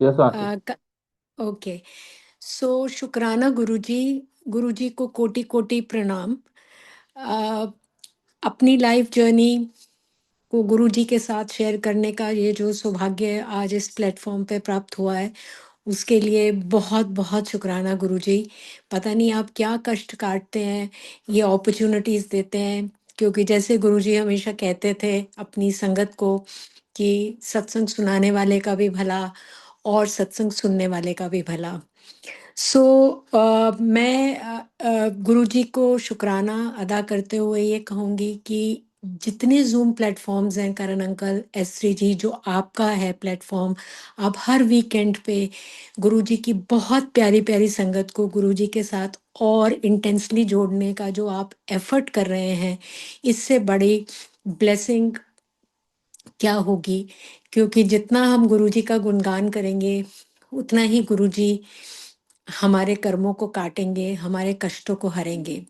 Yes aunty. अ, क- okay. सो शुक्राना गुरुजी। गुरुजी को कोटि कोटि प्रणाम। अ, अपनी लाइफ जर्नी को गुरुजी के साथ शेयर करने का ये जो सौभाग्य आज इस प्लेटफॉर्म पे प्राप्त हुआ है, उसके लिए बहुत बहुत शुक्राना गुरुजी। पता नहीं आप क्या कष्ट काटते हैं, ये अपॉर्चुनिटीज देते हैं। क्योंकि जैसे गुरुजी हमेशा कहते थे अपनी संगत को कि सत्संग सुनाने वाले का भी भला और सत्संग सुनने वाले का भी भला। सो मैं गुरुजी को शुक्राना अदा करते हुए ये कहूँगी कि जितने जूम प्लेटफॉर्म्स हैं करण अंकल, एसरी जी, जो आपका है प्लेटफॉर्म, आप हर वीकेंड पे गुरुजी की बहुत प्यारी प्यारी संगत को गुरुजी के साथ और इंटेंसली जोड़ने का जो आप एफर्ट कर रहे हैं, इससे बड़ी ब्लेसिंग क्या होगी। क्योंकि जितना हम गुरुजी का गुणगान करेंगे, उतना ही गुरुजी हमारे कर्मों को काटेंगे, हमारे कष्टों को हरेंगे।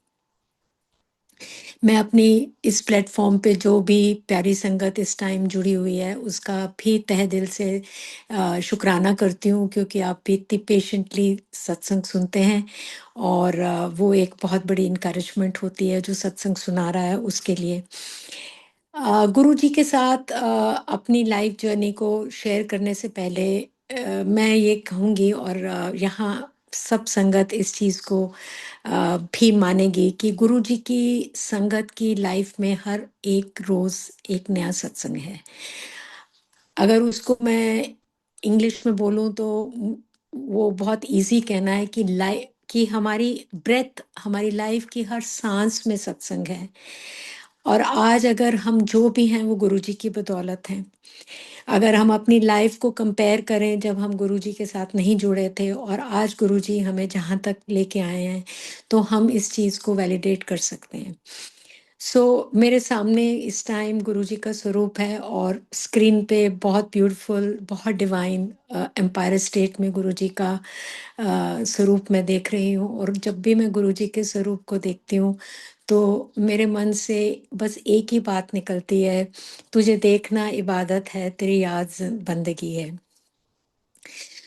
मैं अपनी इस प्लेटफॉर्म पे जो भी प्यारी संगत इस टाइम जुड़ी हुई है, उसका भी तहे दिल से शुक्राना करती हूँ, क्योंकि आप भी इतनी पेशेंटली सत्संग सुनते हैं। और वो एक बहुत बड़ी इनकरेजमेंट होती है जो सत्संग सुना रहा है उसके लिए। गुरु जी के साथ अपनी लाइफ जर्नी को शेयर करने से पहले मैं ये कहूँगी, और यहाँ सब संगत इस चीज़ को भी मानेगी कि गुरु जी की संगत की लाइफ में हर एक रोज़ एक नया सत्संग है। अगर उसको मैं इंग्लिश में बोलूँ तो वो बहुत इजी कहना है कि लाइफ कि हमारी ब्रेथ, हमारी लाइफ की हर सांस में सत्संग है। और आज अगर हम जो भी हैं वो गुरुजी की बदौलत हैं। अगर हम अपनी लाइफ को कंपेयर करें जब हम गुरुजी के साथ नहीं जुड़े थे और आज गुरुजी हमें जहाँ तक लेके आए हैं, तो हम इस चीज़ को वैलिडेट कर सकते हैं। सो मेरे सामने इस टाइम गुरुजी का स्वरूप है और स्क्रीन पे बहुत ब्यूटीफुल, बहुत डिवाइन एम्पायर स्टेट में गुरुजी का स्वरूप मैं देख रही हूँ। और जब भी मैं गुरुजी के स्वरूप को देखती हूँ, तो मेरे मन से बस एक ही बात निकलती है, तुझे देखना इबादत है, तेरी याद बंदगी है।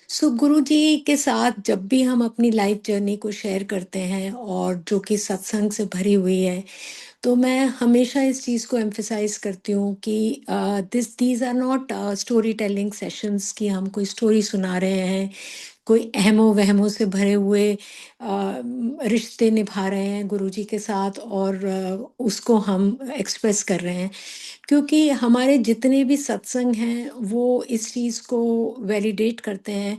सो गुरु जी के साथ जब भी हम अपनी लाइफ जर्नी को शेयर करते हैं और जो कि सत्संग से भरी हुई है, तो मैं हमेशा इस चीज़ को एम्फेसाइज करती हूँ कि these are not story telling sessions कि हम कोई स्टोरी सुना रहे हैं, कोई अहमो वहमों से भरे हुए रिश्ते निभा रहे हैं गुरुजी के साथ, और उसको हम एक्सप्रेस कर रहे हैं। क्योंकि हमारे जितने भी सत्संग हैं वो इस चीज़ को वैलिडेट करते हैं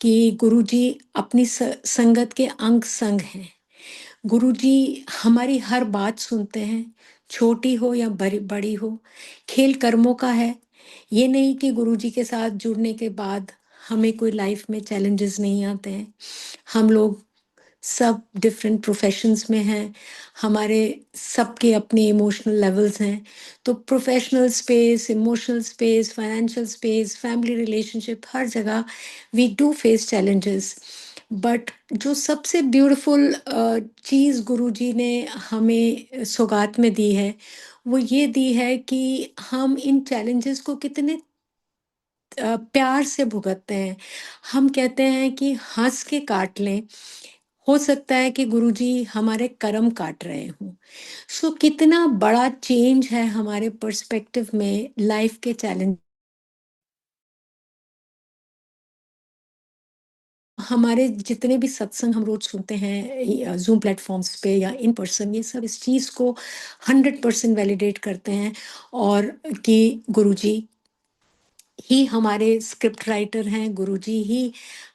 कि गुरुजी अपनी संगत के अंग संग हैं। गुरुजी हमारी हर बात सुनते हैं, छोटी हो या बड़ी बड़ी हो। खेल कर्मों का है। ये नहीं कि गुरुजी के साथ जुड़ने के बाद हमें कोई लाइफ में चैलेंजेस नहीं आते हैं। हम लोग सब डिफरेंट प्रोफेशंस में हैं, हमारे सबके अपने इमोशनल लेवल्स हैं। तो professional space, emotional space, financial space, family relationship, हर जगह we do face challenges. But जो सबसे ब्यूटीफुल चीज़ गुरुजी ने हमें सौगात में दी है, वो ये दी है कि हम इन चैलेंजेस को कितने प्यार से भुगतते हैं। हम कहते हैं कि हंस के काट लें। हो सकता है कि गुरुजी हमारे कर्म काट रहे हों। सो कितना बड़ा चेंज है हमारे पर्सपेक्टिव में लाइफ के चैलेंज। हमारे जितने भी सत्संग हम रोज सुनते हैं जूम प्लेटफॉर्म्स पे या इन पर्सन, ये सब इस चीज को 100% वैलिडेट करते हैं। और कि गुरुजी ही हमारे स्क्रिप्ट राइटर हैं, गुरुजी ही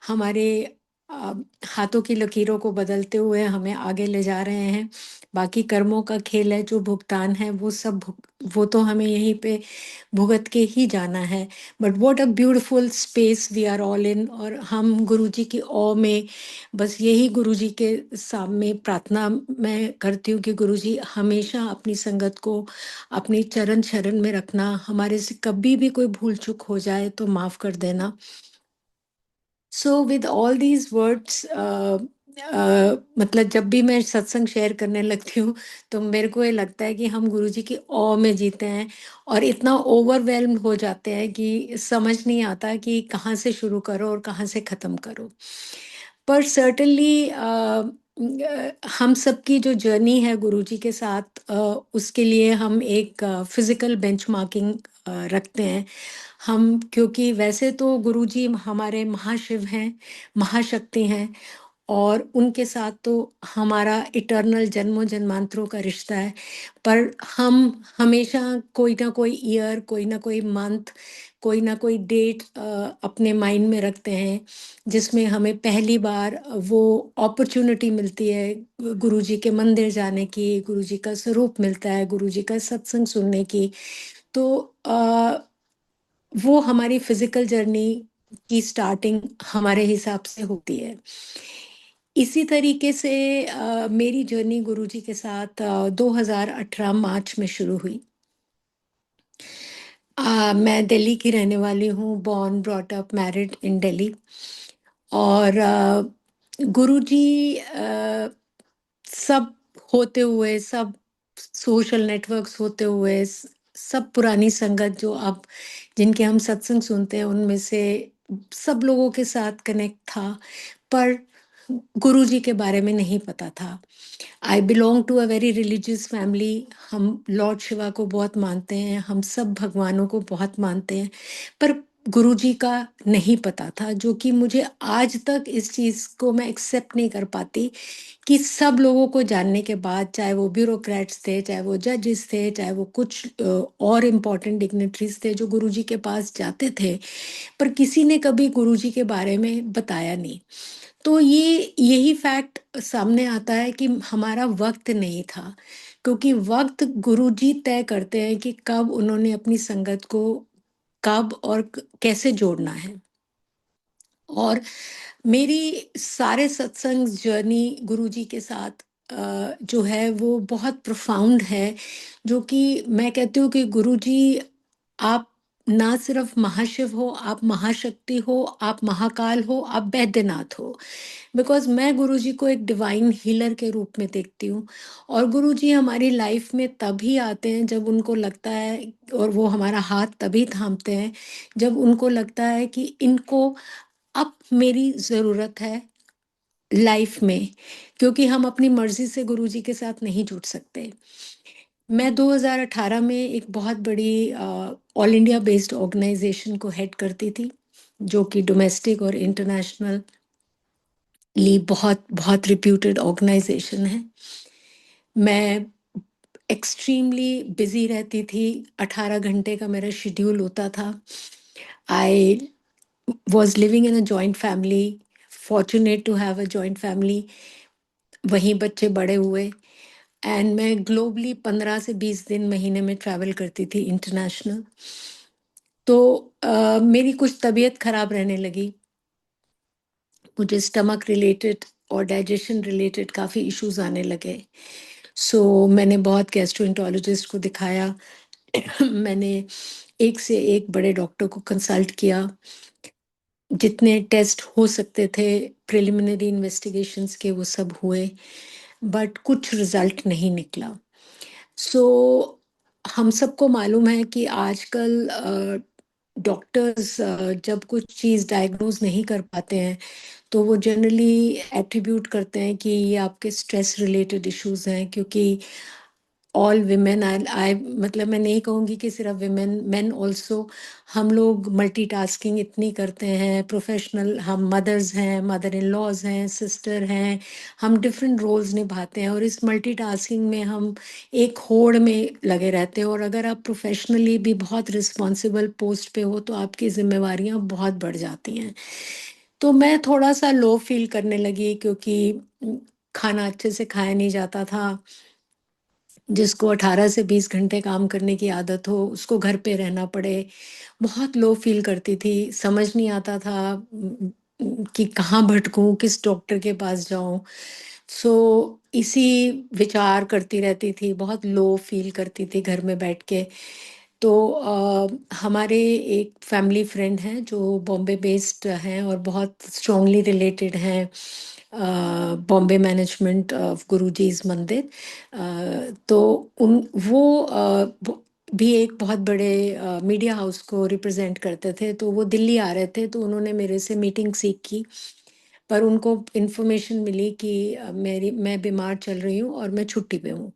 हमारे अ, हाथों की लकीरों को बदलते हुए हमें आगे ले जा रहे हैं। बाकी कर्मों का खेल है, जो भुगतान है वो सब वो तो हमें यहीं पे भुगत के ही जाना है। But what a beautiful space we are all in, और हम गुरुजी की औ में बस यही गुरुजी के सामने प्रार्थना मैं करती हूँ कि गुरुजी हमेशा अपनी संगत को अपनी चरण शरण में रखना। हमारे से कभी भी कोई भूल चूक हो जाए तो माफ कर देना। So with all these words, मतलब जब भी मैं सत्संग शेयर करने लगती हूँ, तो मेरे को ये लगता है कि हम गुरुजी की ऑ में जीते हैं और इतना ओवरवेल्म्ड हो जाते हैं कि समझ नहीं आता कि कहाँ से शुरू करो और कहाँ से ख़त्म करो। पर सर्टेनली हम सबकी जो जर्नी है गुरुजी के साथ, उसके लिए हम एक फिज़िकल बेंचमार्किंग रखते हैं। हम क्योंकि वैसे तो गुरुजी हमारे महाशिव हैं, महाशक्ति हैं और उनके साथ तो हमारा इटर्नल जन्मों जन्मांतरों का रिश्ता है। पर हम हमेशा कोई ना कोई ईयर, कोई ना कोई मंथ, कोई ना कोई डेट अपने माइंड में रखते हैं, जिसमें हमें पहली बार वो अपॉर्चुनिटी मिलती है गुरुजी के मंदिर जाने की, गुरुजी का स्वरूप मिलता है, गुरुजी का सत्संग सुनने की। तो वो हमारी फिजिकल जर्नी की स्टार्टिंग हमारे हिसाब से होती है। इसी तरीके से मेरी जर्नी गुरुजी के साथ 2018 मार्च में शुरू हुई। मैं दिल्ली की रहने वाली हूँ, born brought up married in Delhi. और गुरुजी सब होते हुए, सब सोशल नेटवर्क्स होते हुए, सब पुरानी संगत जो अब जिनके हम सत्संग सुनते हैं, उनमें से सब लोगों के साथ कनेक्ट था, पर गुरुजी के बारे में नहीं पता था। I belong to a very religious family. हम लॉर्ड शिवा को बहुत मानते हैं, हम सब भगवानों को बहुत मानते हैं, पर गुरुजी का नहीं पता था, जो कि मुझे आज तक इस चीज़ को मैं एक्सेप्ट नहीं कर पाती कि सब लोगों को जानने के बाद, चाहे वो ब्यूरोक्रेट्स थे, चाहे वो जजेस थे, चाहे वो कुछ और इम्पोर्टेंट डिग्नेटरीज थे जो गुरुजी के पास जाते थे, पर किसी ने कभी गुरुजी के बारे में बताया नहीं। तो यही फैक्ट सामने आता है कि हमारा वक्त नहीं था, क्योंकि वक्त गुरुजी तय करते हैं कि कब उन्होंने अपनी संगत को कब और कैसे जोड़ना है। और मेरी सारे सत्संग जर्नी गुरुजी के साथ जो है वो बहुत प्रोफाउंड है, जो कि मैं कहती हूँ कि गुरुजी, आप ना सिर्फ महाशिव हो, आप महाशक्ति हो, आप महाकाल हो, आप वैद्यनाथ हो। बिकॉज मैं गुरुजी को एक डिवाइन हीलर के रूप में देखती हूँ। और गुरुजी हमारी लाइफ में तभी आते हैं जब उनको लगता है, और वो हमारा हाथ तभी थामते हैं जब उनको लगता है कि इनको अब मेरी ज़रूरत है लाइफ में, क्योंकि हम अपनी मर्जी से गुरुजी के साथ नहीं जुड़ सकते। मैं 2018 में एक बहुत बड़ी ऑल इंडिया बेस्ड ऑर्गेनाइजेशन को हेड करती थी, जो कि डोमेस्टिक और इंटरनेशनल ली बहुत बहुत रिप्यूटेड ऑर्गेनाइजेशन है। मैं एक्सट्रीमली बिजी रहती थी, 18 घंटे का मेरा शेड्यूल होता था। I was living in a joint family, fortunate to have a joint family. वहीं बच्चे बड़े हुए, एंड मैं ग्लोबली 15 से 20 दिन महीने में ट्रैवल करती थी इंटरनेशनल। तो मेरी कुछ तबीयत खराब रहने लगी, मुझे स्टमक रिलेटेड और डाइजेशन रिलेटेड काफ़ी इश्यूज आने लगे। सो मैंने बहुत गैस्ट्रोएंटरोलॉजिस्ट को दिखाया। मैंने एक से एक बड़े डॉक्टर को कंसल्ट किया, जितने टेस्ट हो सकते थे प्रिलिमिनरी इन्वेस्टिगेशंस के वो सब हुए, बट कुछ रिजल्ट नहीं निकला। सो हम सबको मालूम है कि आजकल डॉक्टर्स जब कुछ चीज़ डायग्नोज नहीं कर पाते हैं, तो वो जनरली एट्रीब्यूट करते हैं कि ये आपके स्ट्रेस रिलेटेड इश्यूज हैं, क्योंकि ऑल विमेन, आई मतलब मैं नहीं कहूँगी कि सिर्फ विमेन, मेन ऑल्सो, हम लोग मल्टीटास्किंग इतनी करते हैं, प्रोफेशनल, हम मदर्स हैं, मदर इन लॉज हैं, सिस्टर हैं, हम डिफरेंट रोल्स निभाते हैं, और इस मल्टीटास्किंग में हम एक होड़ में लगे रहते हैं। और अगर आप प्रोफेशनली भी बहुत रिस्पॉन्सिबल पोस्ट पे हो, तो आपकी जिम्मेवारियां बहुत बढ़ जाती हैं। तो मैं थोड़ा सा लो फील करने लगी, क्योंकि खाना अच्छे से खाया नहीं जाता था। जिसको 18 से 20 घंटे काम करने की आदत हो, उसको घर पे रहना पड़े, बहुत लो फील करती थी। समझ नहीं आता था कि कहाँ भटकूं, किस डॉक्टर के पास जाऊं। सो इसी विचार करती रहती थी, बहुत लो फील करती थी घर में बैठ के। तो हमारे एक फैमिली फ्रेंड हैं जो बॉम्बे बेस्ड हैं और बहुत स्ट्रांगली रिलेटेड हैं बॉम्बे मैनेजमेंट ऑफ गुरुजी's मंदिर। तो उन वो भी एक बहुत बड़े मीडिया हाउस को रिप्रेजेंट करते थे, तो वो दिल्ली आ रहे थे, तो उन्होंने मेरे से मीटिंग सीख की। पर उनको इन्फॉर्मेशन मिली कि मैं बीमार चल रही हूँ और मैं छुट्टी पे हूँ।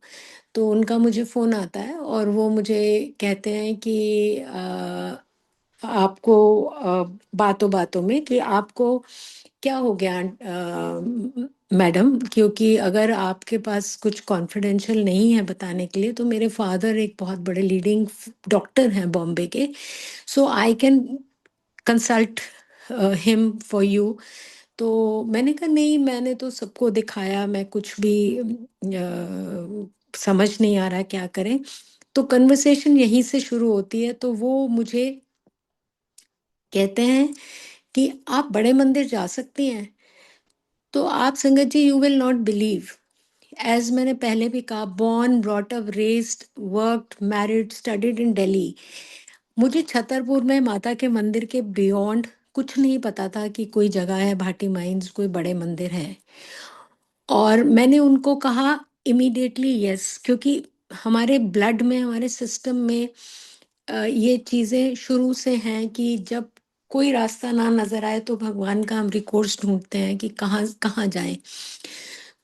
तो उनका मुझे फ़ोन आता है और वो मुझे कहते हैं कि आपको बातों बातों में कि आपको क्या हो गया मैडम, क्योंकि अगर आपके पास कुछ कॉन्फिडेंशियल नहीं है बताने के लिए, तो मेरे फादर एक बहुत बड़े लीडिंग डॉक्टर हैं बॉम्बे के, so I can consult him for you. तो मैंने कहा नहीं, मैंने तो सबको दिखाया, मैं कुछ भी समझ नहीं आ रहा क्या करें। तो कन्वर्सेशन यहीं से शुरू होती है, तो वो मुझे कहते हैं कि आप बड़े मंदिर जा सकती हैं। तो आप Sangat ji, you will not believe, as मैंने पहले भी कहा, born brought up raised worked married studied in Delhi, मुझे छतरपुर में माता के मंदिर के बियॉन्ड कुछ नहीं पता था कि कोई जगह है भाटी माइंस, कोई बड़े मंदिर है। और मैंने उनको कहा इमीडिएटली यस, क्योंकि हमारे ब्लड में, हमारे सिस्टम में ये चीज़ें शुरू से हैं कि जब कोई रास्ता ना नज़र आए तो भगवान का हम रिकोर्स ढूंढते हैं कि कहाँ कहाँ जाएं।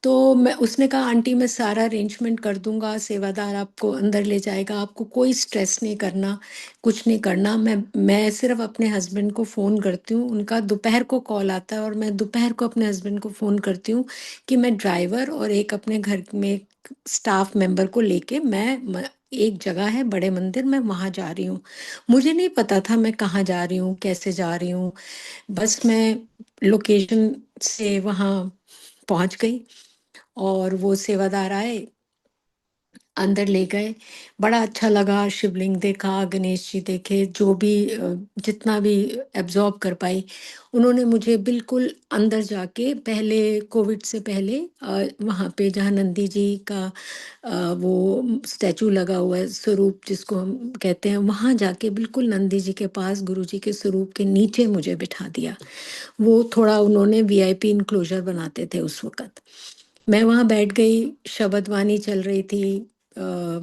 तो मैं उसने कहा आंटी मैं सारा अरेंजमेंट कर दूंगा, सेवादार आपको अंदर ले जाएगा, आपको कोई स्ट्रेस नहीं करना, कुछ नहीं करना। मैं सिर्फ अपने हस्बैंड को फ़ोन करती हूँ, उनका दोपहर को कॉल आता है और मैं दोपहर को अपने हस्बैंड को फ़ोन करती हूँ कि मैं ड्राइवर और एक अपने घर में स्टाफ मेंबर को लेके एक जगह है बड़े मंदिर, मैं वहाँ जा रही हूँ। मुझे नहीं पता था मैं कहाँ जा रही हूँ, कैसे जा रही हूँ, बस मैं लोकेशन से वहाँ पहुँच गई और वो सेवादार आए, अंदर ले गए। बड़ा अच्छा लगा, शिवलिंग देखा, गणेश जी देखे, जो भी जितना भी एब्जॉर्ब कर पाई। उन्होंने मुझे बिल्कुल अंदर जाके, पहले कोविड से पहले वहाँ पे जहाँ नंदी जी का वो स्टैचू लगा हुआ है, स्वरूप जिसको हम कहते हैं, वहाँ जाके बिल्कुल नंदी जी के पास गुरु जी के स्वरूप के नीचे मुझे बिठा दिया। वो थोड़ा उन्होंने वीआईपी इनक्लोजर बनाते थे उस वक़्त। मैं वहाँ बैठ गई, शबद वाणी चल रही थी, अ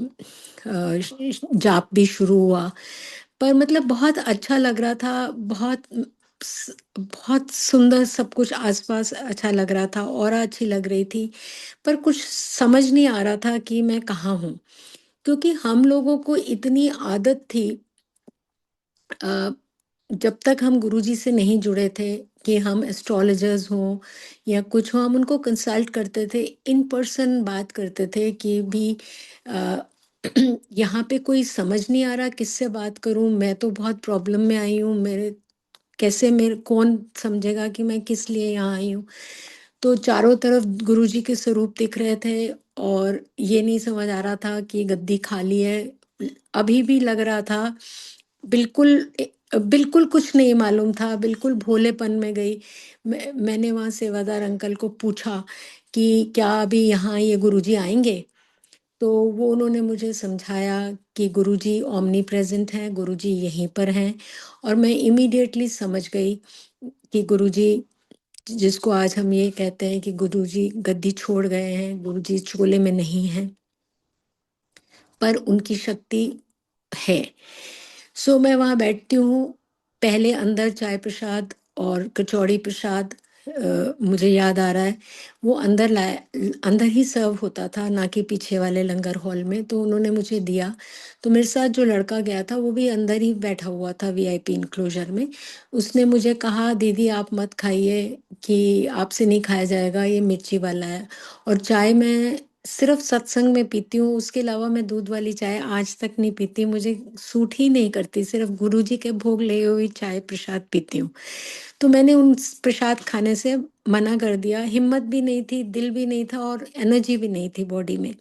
जाप भी शुरू हुआ, पर मतलब बहुत अच्छा लग रहा था, बहुत सुंदर सब कुछ आस-पास अच्छा लग रहा था, ऑरा अच्छी लग रही थी, पर कुछ समझ नहीं आ रहा था कि मैं कहाँ हूँ? क्योंकि हम लोगों को इतनी आदत थी, अ, जब तक हम गुरुजी से नहीं जुड़े थे कि हम एस्ट्रोलॉजर्स हों या कुछ हो, हम उनको कंसल्ट करते थे, इन पर्सन बात करते थे कि भी अ, यहाँ पे कोई समझ नहीं आ रहा किससे बात करूँ, मैं तो बहुत प्रॉब्लम में आई हूँ, मेरे कैसे, मेरे कौन समझेगा कि मैं किस लिए यहाँ आई हूँ। तो चारों तरफ गुरुजी के स्वरूप दिख रहे थे और ये नहीं समझ आ रहा था कि गद्दी खाली है। अभी भी लग रहा था बिल्कुल, बिल्कुल कुछ नहीं मालूम था, बिल्कुल भोलेपन में गई। मैंने वहाँ सेवादार अंकल को पूछा कि क्या अभी यहाँ ये गुरुजी आएंगे? तो वो उन्होंने मुझे समझाया कि गुरुजी ओमनी प्रेजेंट हैं, गुरुजी यहीं पर हैं। और मैं इमीडिएटली समझ गई कि गुरुजी, जिसको आज हम ये कहते हैं कि गुरुजी गद्दी छोड़ गए हैं, गुरुजी चोले में नहीं हैं, पर उनकी शक्ति है। सो मैं वहाँ बैठती हूँ, पहले अंदर चाय प्रसाद और कचौड़ी प्रसाद, मुझे याद आ रहा है, वो अंदर ही सर्व होता था, ना कि पीछे वाले लंगर हॉल में, तो उन्होंने मुझे दिया। तो मेरे साथ जो लड़का गया था वो भी अंदर ही बैठा हुआ था वीआईपी इनक्लोजर में। उसने मुझे कहा दीदी आप मत खाइए, कि आपसे नहीं खाया जाएगा, ये मिर्ची वाला है। और चाय मैं सिर्फ सत्संग में पीती हूँ, उसके अलावा मैं दूध वाली चाय आज तक नहीं पीती, मुझे सूट ही नहीं करती, सिर्फ गुरुजी के भोग लगी हुई चाय प्रसाद पीती हूँ। तो मैंने उन प्रसाद खाने से मना कर दिया, हिम्मत भी नहीं थी, दिल भी नहीं था और एनर्जी भी नहीं थी बॉडी में।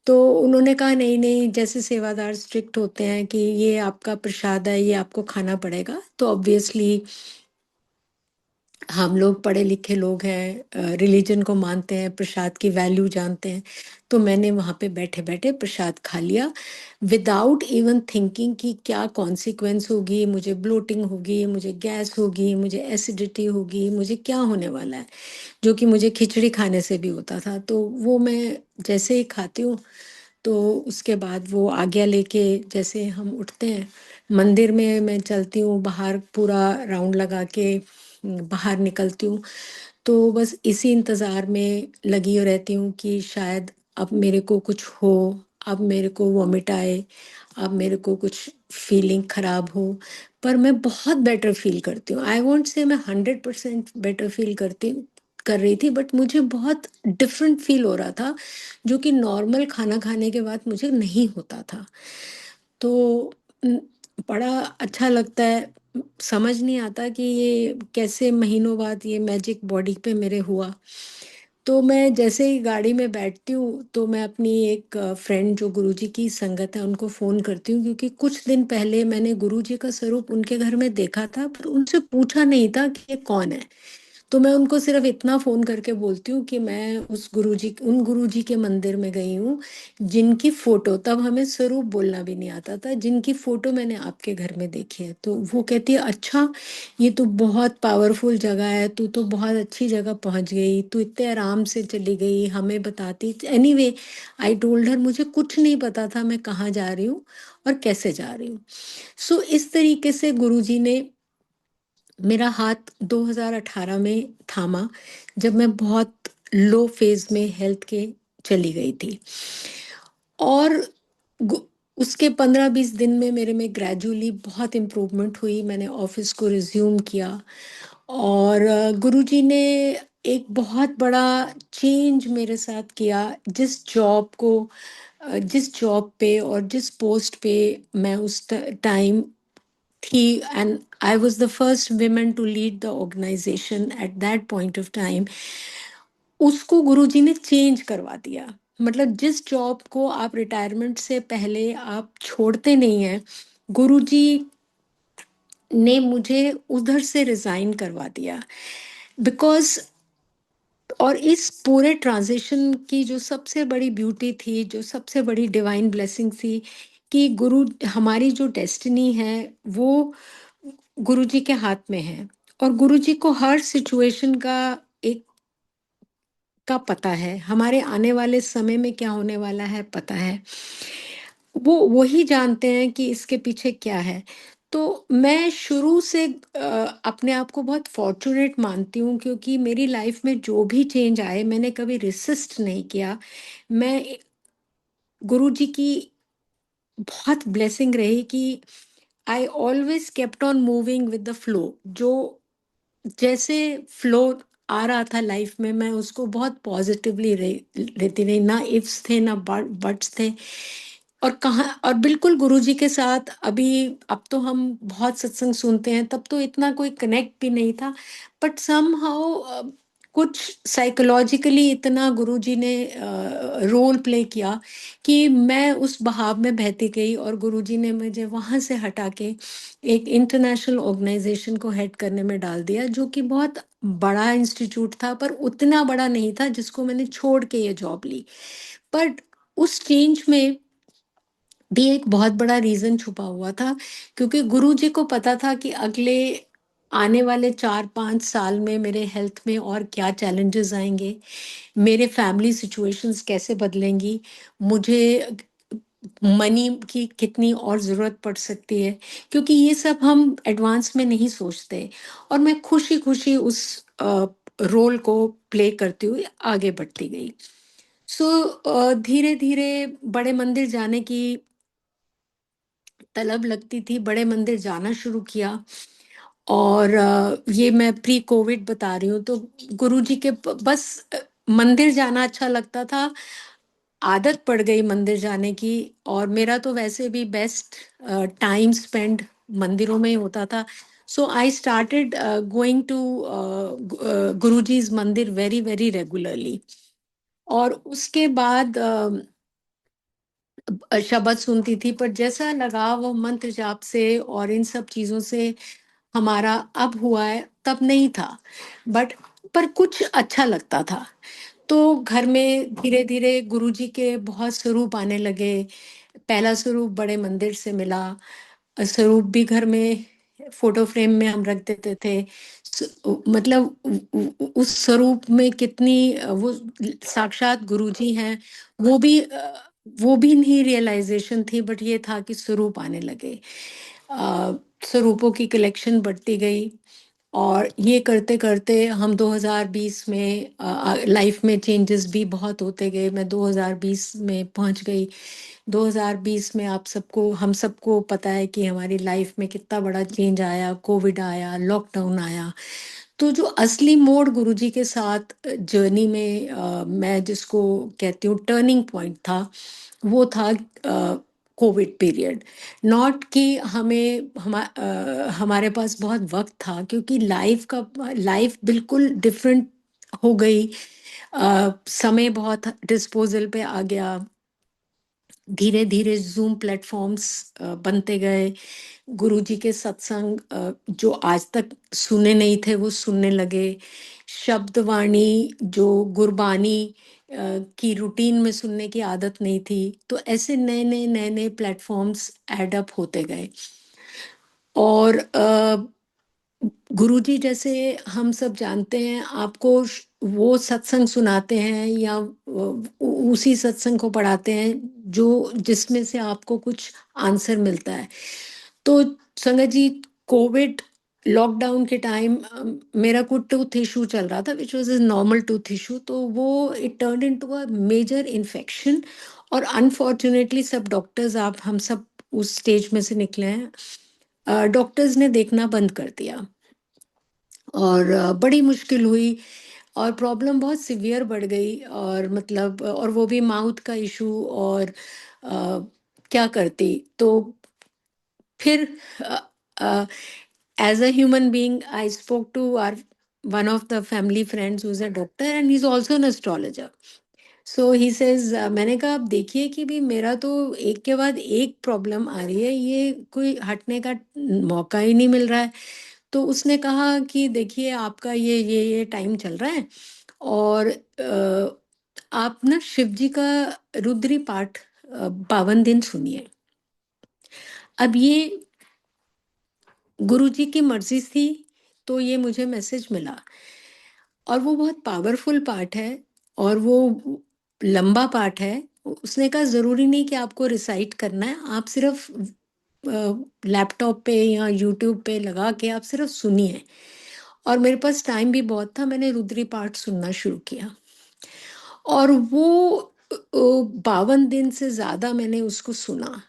तो उन्होंने कहा नहीं नहीं, जैसे सेवादार स्ट्रिक्ट होते हैं कि ये आपका प्रसाद है, ये आपको खाना पड़ेगा, तो ऑब्वियसली हम लोग पढ़े लिखे लोग हैं, रिलीजन को मानते हैं, प्रसाद की वैल्यू जानते हैं। तो मैंने वहाँ पे बैठे-बैठे प्रसाद खा लिया विदाउट इवन थिंकिंग कि क्या कॉन्सिक्वेंस होगी, मुझे ब्लोटिंग होगी, मुझे गैस होगी, मुझे एसिडिटी होगी, मुझे क्या होने वाला है, जो कि मुझे खिचड़ी खाने से भी होता था। तो वो मैं जैसे ही खाती हूँ, तो उसके बाद वो आज्ञा लेके जैसे हम उठते हैं, मंदिर में मैं चलती हूँ, बाहर पूरा राउंड लगा के बाहर निकलती हूँ। तो बस इसी इंतज़ार में लगी रहती हूँ कि शायद अब मेरे को कुछ हो, अब मेरे को वॉमिट आए, अब मेरे को कुछ फीलिंग ख़राब हो, पर मैं बहुत बेटर फ़ील करती हूँ। आई वोंट से मैं 100% बेटर फ़ील कर रही थी, बट मुझे बहुत डिफ़रेंट फ़ील हो रहा था, जो कि नॉर्मल खाना खाने के बाद मुझे नहीं होता था। तो उम, बड़ा अच्छा लगता है। समझ नहीं आता कि ये कैसे महीनों बाद ये मैजिक बॉडी पे मेरे हुआ। तो मैं जैसे ही गाड़ी में बैठती हूँ, तो मैं अपनी एक फ्रेंड जो गुरुजी की संगत है, उनको फ़ोन करती हूँ, क्योंकि कुछ दिन पहले मैंने गुरुजी का स्वरूप उनके घर में देखा था, पर उनसे पूछा नहीं था कि ये कौन है? तो मैं उनको सिर्फ़ इतना फ़ोन करके बोलती हूँ कि मैं उन गुरुजी के मंदिर में गई हूँ, जिनकी फ़ोटो, तब हमें स्वरूप बोलना भी नहीं आता था, जिनकी फ़ोटो मैंने आपके घर में देखी है। तो वो कहती है, "अच्छा, ये तो बहुत पावरफुल जगह है, तू तो बहुत अच्छी जगह पहुँच गई, तू इतने आराम से चली गई, हमें बताती।" एनीवे, आई टोल्ड हर मुझे कुछ नहीं पता था मैं कहाँ जा रही हूँ और कैसे जा रही हूँ। सो इस तरीके से गुरुजी ने मेरा हाथ 2018 में थामा, जब मैं बहुत लो फेज़ में हेल्थ के चली गई थी। और गु उसके 15-20 दिन में मेरे में ग्रेजुअली बहुत इम्प्रूवमेंट हुई। मैंने ऑफ़िस को रिज़्यूम किया और गुरुजी ने एक बहुत बड़ा चेंज मेरे साथ किया। जिस जॉब पे और जिस पोस्ट पे मैं उस टाइम थी, and I was the first woman to lead the organisation at that point of time, उसको गुरुजी ने चेंज करवा दिया। मतलब जिस जॉब को आप रिटायरमेंट से पहले आप छोड़ते नहीं हैं, गुरुजी ने मुझे उधर से रिज़ाइन करवा दिया। बिकॉज़ और इस पूरे ट्रांज़िशन की जो सबसे बड़ी ब्यूटी थी, जो सबसे बड़ी डिवाइन ब्लेसिंग थी, कि गुरु हमारी जो डेस्टिनी है, वो गुरुजी के हाथ में है। और गुरुजी को हर सिचुएशन एक का पता है, हमारे आने वाले समय में क्या होने वाला है पता है। वो वही जानते हैं कि इसके पीछे क्या है। तो मैं शुरू से अपने आप को बहुत फॉर्च्यूनेट मानती हूँ, क्योंकि मेरी लाइफ में जो भी चेंज आए, मैंने कभी रेसिस्ट नहीं किया। मैं गुरुजी की बहुत ब्लेसिंग रही कि I always kept on moving with the flow. जो जैसे फ्लो आ रहा था लाइफ में, मैं उसको बहुत पॉजिटिवली लेती रही। ना इफ्स थे, ना बट्स थे। और कहाँ, और बिल्कुल गुरुजी के साथ अभी, अब तो हम बहुत सत्संग सुनते हैं, तब तो इतना कोई कनेक्ट भी नहीं था, बट समहाउ कुछ साइकोलॉजिकली इतना गुरुजी ने रोल प्ले किया कि मैं उस बहाव में बहती गई, और गुरुजी ने मुझे वहाँ से हटा के एक इंटरनेशनल ऑर्गेनाइजेशन को हेड करने में डाल दिया, जो कि बहुत बड़ा इंस्टीट्यूट था, पर उतना बड़ा नहीं था जिसको मैंने छोड़ के ये जॉब ली। बट उस चेंज में भी एक बहुत बड़ा रीज़न छुपा हुआ था, क्योंकि गुरुजी को पता था कि अगले आने वाले 4-5 साल में मेरे हेल्थ में और क्या चैलेंजेस आएँगे, मेरे फैमिली सिचुएशंस कैसे बदलेंगी, मुझे मनी की कितनी और ज़रूरत पड़ सकती है, क्योंकि ये सब हम एडवांस में नहीं सोचते। और मैं खुशी-खुशी उस रोल को प्ले करती हुई आगे बढ़ती गई। सो धीरे-धीरे बड़े मंदिर जाने की तलब लगती थी, बड़े मंदिर जाना शुरू किया। और ये मैं प्री कोविड बता रही हूँ, तो गुरुजी के बस मंदिर जाना अच्छा लगता था, आदत पड़ गई मंदिर जाने की। और मेरा तो वैसे भी बेस्ट टाइम स्पेंड मंदिरों में ही होता था। So I started going to Guruji's मंदिर वेरी वेरी रेगुलरली। और उसके बाद शब्द सुनती थी, पर जैसा लगाव वो मंत्र जाप से और इन सब चीज़ों से हमारा अब हुआ है, तब नहीं था, बट पर कुछ अच्छा लगता था। तो घर में धीरे-धीरे गुरुजी के बहुत स्वरूप आने लगे। पहला स्वरूप बड़े मंदिर से मिला। स्वरूप भी घर में फ़ोटो फ्रेम में हम रख देते थे। मतलब उस स्वरूप में कितनी वो साक्षात गुरुजी हैं, वो भी वो भी नहीं रियलाइज़ेशन थी, बट ये था कि स्वरूप आने लगे। अ, स्वरूपों की कलेक्शन बढ़ती गई। और ये करते-करते हम 2020 में लाइफ में चेंजेस भी बहुत होते गए। मैं 2020 में पहुँच गई। 2020 में आप सबको हम सबको पता है कि हमारी लाइफ में कितना बड़ा चेंज आया, कोविड आया, लॉकडाउन आया। तो जो असली मोड़ गुरुजी के साथ जर्नी में मैं जिसको कहती हूँ टर्निंग पॉइंट था, वो था कोविड पीरियड। नॉट कि हमारे पास बहुत वक़्त था, क्योंकि लाइफ़ बिल्कुल डिफरेंट हो गई। समय बहुत डिस्पोज़ल पे आ गया। धीरे-धीरे ज़ूम प्लेटफ़ॉर्म्स बनते गए। गुरुजी के सत्संग जो आज तक सुने नहीं थे, वो सुनने लगे। शब्द वाणी जो गुरबानी की रूटीन में सुनने की आदत नहीं थी। तो ऐसे नए-नए प्लेटफ़ॉर्म्स ऐड अप होते गए। और गुरुजी जैसे हम सब जानते हैं, आपको वो सत्संग सुनाते हैं या उसी सत्संग को पढ़ाते हैं जो जिसमें से आपको कुछ आंसर मिलता है। तो संगत जी, कोविड लॉकडाउन के टाइम मेरा कोई टूथ इशू चल रहा था, which was a normal tooth issue. तो वो it turn into a major infection. और अनफॉर्चुनेटली सब डॉक्टर्स, आप हम सब उस स्टेज में से निकले हैं। डॉक्टर्स ने देखना बंद कर दिया। और बड़ी मुश्किल हुई। और प्रॉब्लम बहुत सिवियर बढ़ गई। और मतलब और वो भी माउथ का इशू। और क्या करती तो फिर as a human being I spoke to our one of the family friends who is a doctor and he is also an astrologer. So he says, मैंने कहा, आप देखिए कि भी मेरा तो एक के बाद एक प्रॉब्लम आ रही है, ये कोई हटने का मौका ही नहीं मिल रहा है। तो उसने कहा कि देखिए, आपका ये टाइम चल रहा है। और आप ना शिव जी का रुद्री पाठ 52 दिन सुनिए। अब ये गुरुजी की मर्जी थी, तो ये मुझे मैसेज मिला। और वो बहुत पावरफुल पाठ है। और वो लंबा पाठ है। उसने कहा ज़रूरी नहीं कि आपको रिसाइट करना है, आप सिर्फ लैपटॉप पे या यूट्यूब पे लगा के आप सिर्फ सुनिए। और मेरे पास टाइम भी बहुत था, मैंने रुद्री पाठ सुनना शुरू किया। और वो 52 दिन से ज़्यादा मैंने उसको सुना।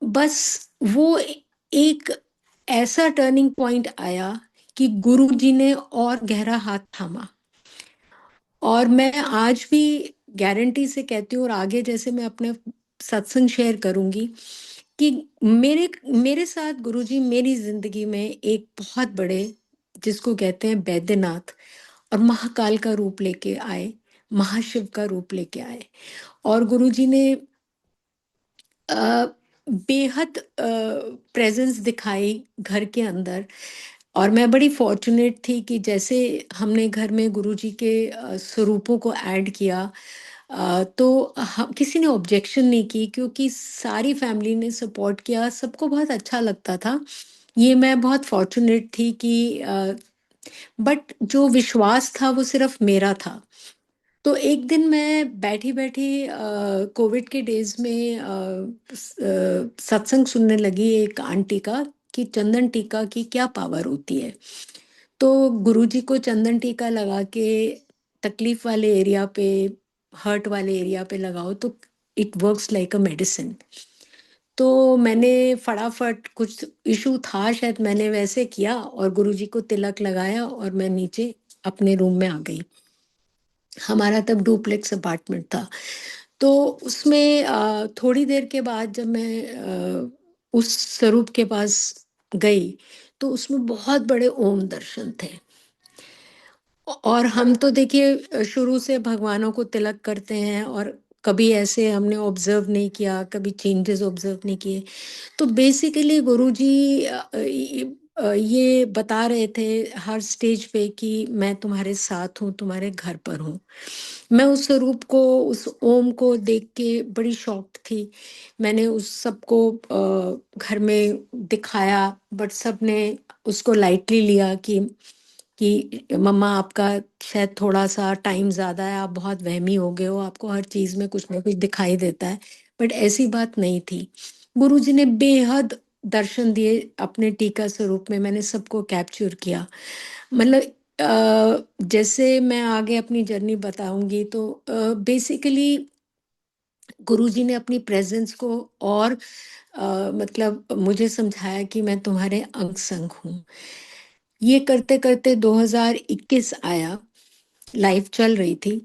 बस वो एक ऐसा टर्निंग पॉइंट आया कि गुरुजी ने और गहरा हाथ थामा। और मैं आज भी गारंटी से कहती हूँ, और आगे जैसे मैं अपने सत्संग शेयर करूँगी, कि मेरे मेरे साथ गुरुजी मेरी ज़िंदगी में एक बहुत बड़े, जिसको कहते हैं बैद्यनाथ और महाकाल का रूप लेके आए, महाशिव का रूप लेके आए। और गुरुजी ने अ, बेहद प्रेज़ेंस दिखाई घर के अंदर। और मैं बड़ी फ़ॉर्च्यूनेट थी कि जैसे हमने घर में गुरुजी के स्वरूपों को ऐड किया, तो किसी ने ऑब्जेक्शन नहीं की, क्योंकि सारी फैमिली ने सपोर्ट किया, सबको बहुत अच्छा लगता था। ये मैं बहुत फ़ॉर्च्यूनेट थी कि बट जो विश्वास था वो सिर्फ़ मेरा था। तो एक दिन मैं बैठी-बैठी कोविड के डेज़ में सत्संग सुनने लगी एक आंटी का, कि चंदन टीका की क्या पावर होती है। तो गुरुजी को चंदन टीका लगा के तकलीफ वाले एरिया पे, हर्ट वाले एरिया पे लगाओ, तो it works like a medicine. तो मैंने फटाफट, कुछ इशू था शायद, मैंने वैसे किया और गुरुजी को तिलक लगाया और मैं नीचे अपने रूम में आ गई। हमारा तब डुप्लेक्स अपार्टमेंट था। तो उसमें थोड़ी देर के बाद जब मैं उस स्वरूप के पास गई, तो उसमें बहुत बड़े ओम दर्शन थे। और हम तो देखिए शुरू से भगवानों को तिलक करते हैं, और कभी ऐसे हमने ऑब्जर्व नहीं किया, कभी चेंजेस ऑब्जर्व नहीं किए। तो बेसिकली गुरुजी ये बता रहे थे हर स्टेज पे कि मैं तुम्हारे साथ हूँ, तुम्हारे घर पर हूँ। मैं उस स्वरूप को, उस ओम को देख के बड़ी शॉक्ड थी। मैंने उस सबको घर में दिखाया, बट सबने उसको लाइटली लिया कि मम्मा आपका शायद थोड़ा-सा टाइम ज़्यादा है, आप बहुत वहमी हो गए हो, आपको हर चीज़ में कुछ न कुछ दिखाई देता है। बट ऐसी बात नहीं थी। गुरुजी ने बेहद दर्शन दिए अपने टीका स्वरूप में, मैंने सबको कैप्चर किया। मतलब जैसे मैं आगे अपनी जर्नी बताऊँगी तो बेसिकली गुरुजी ने अपनी प्रेज़ेंस को और मतलब मुझे समझाया कि मैं तुम्हारे अंग-संग हूँ। ये करते-करते 2021 आया, लाइफ़ चल रही थी।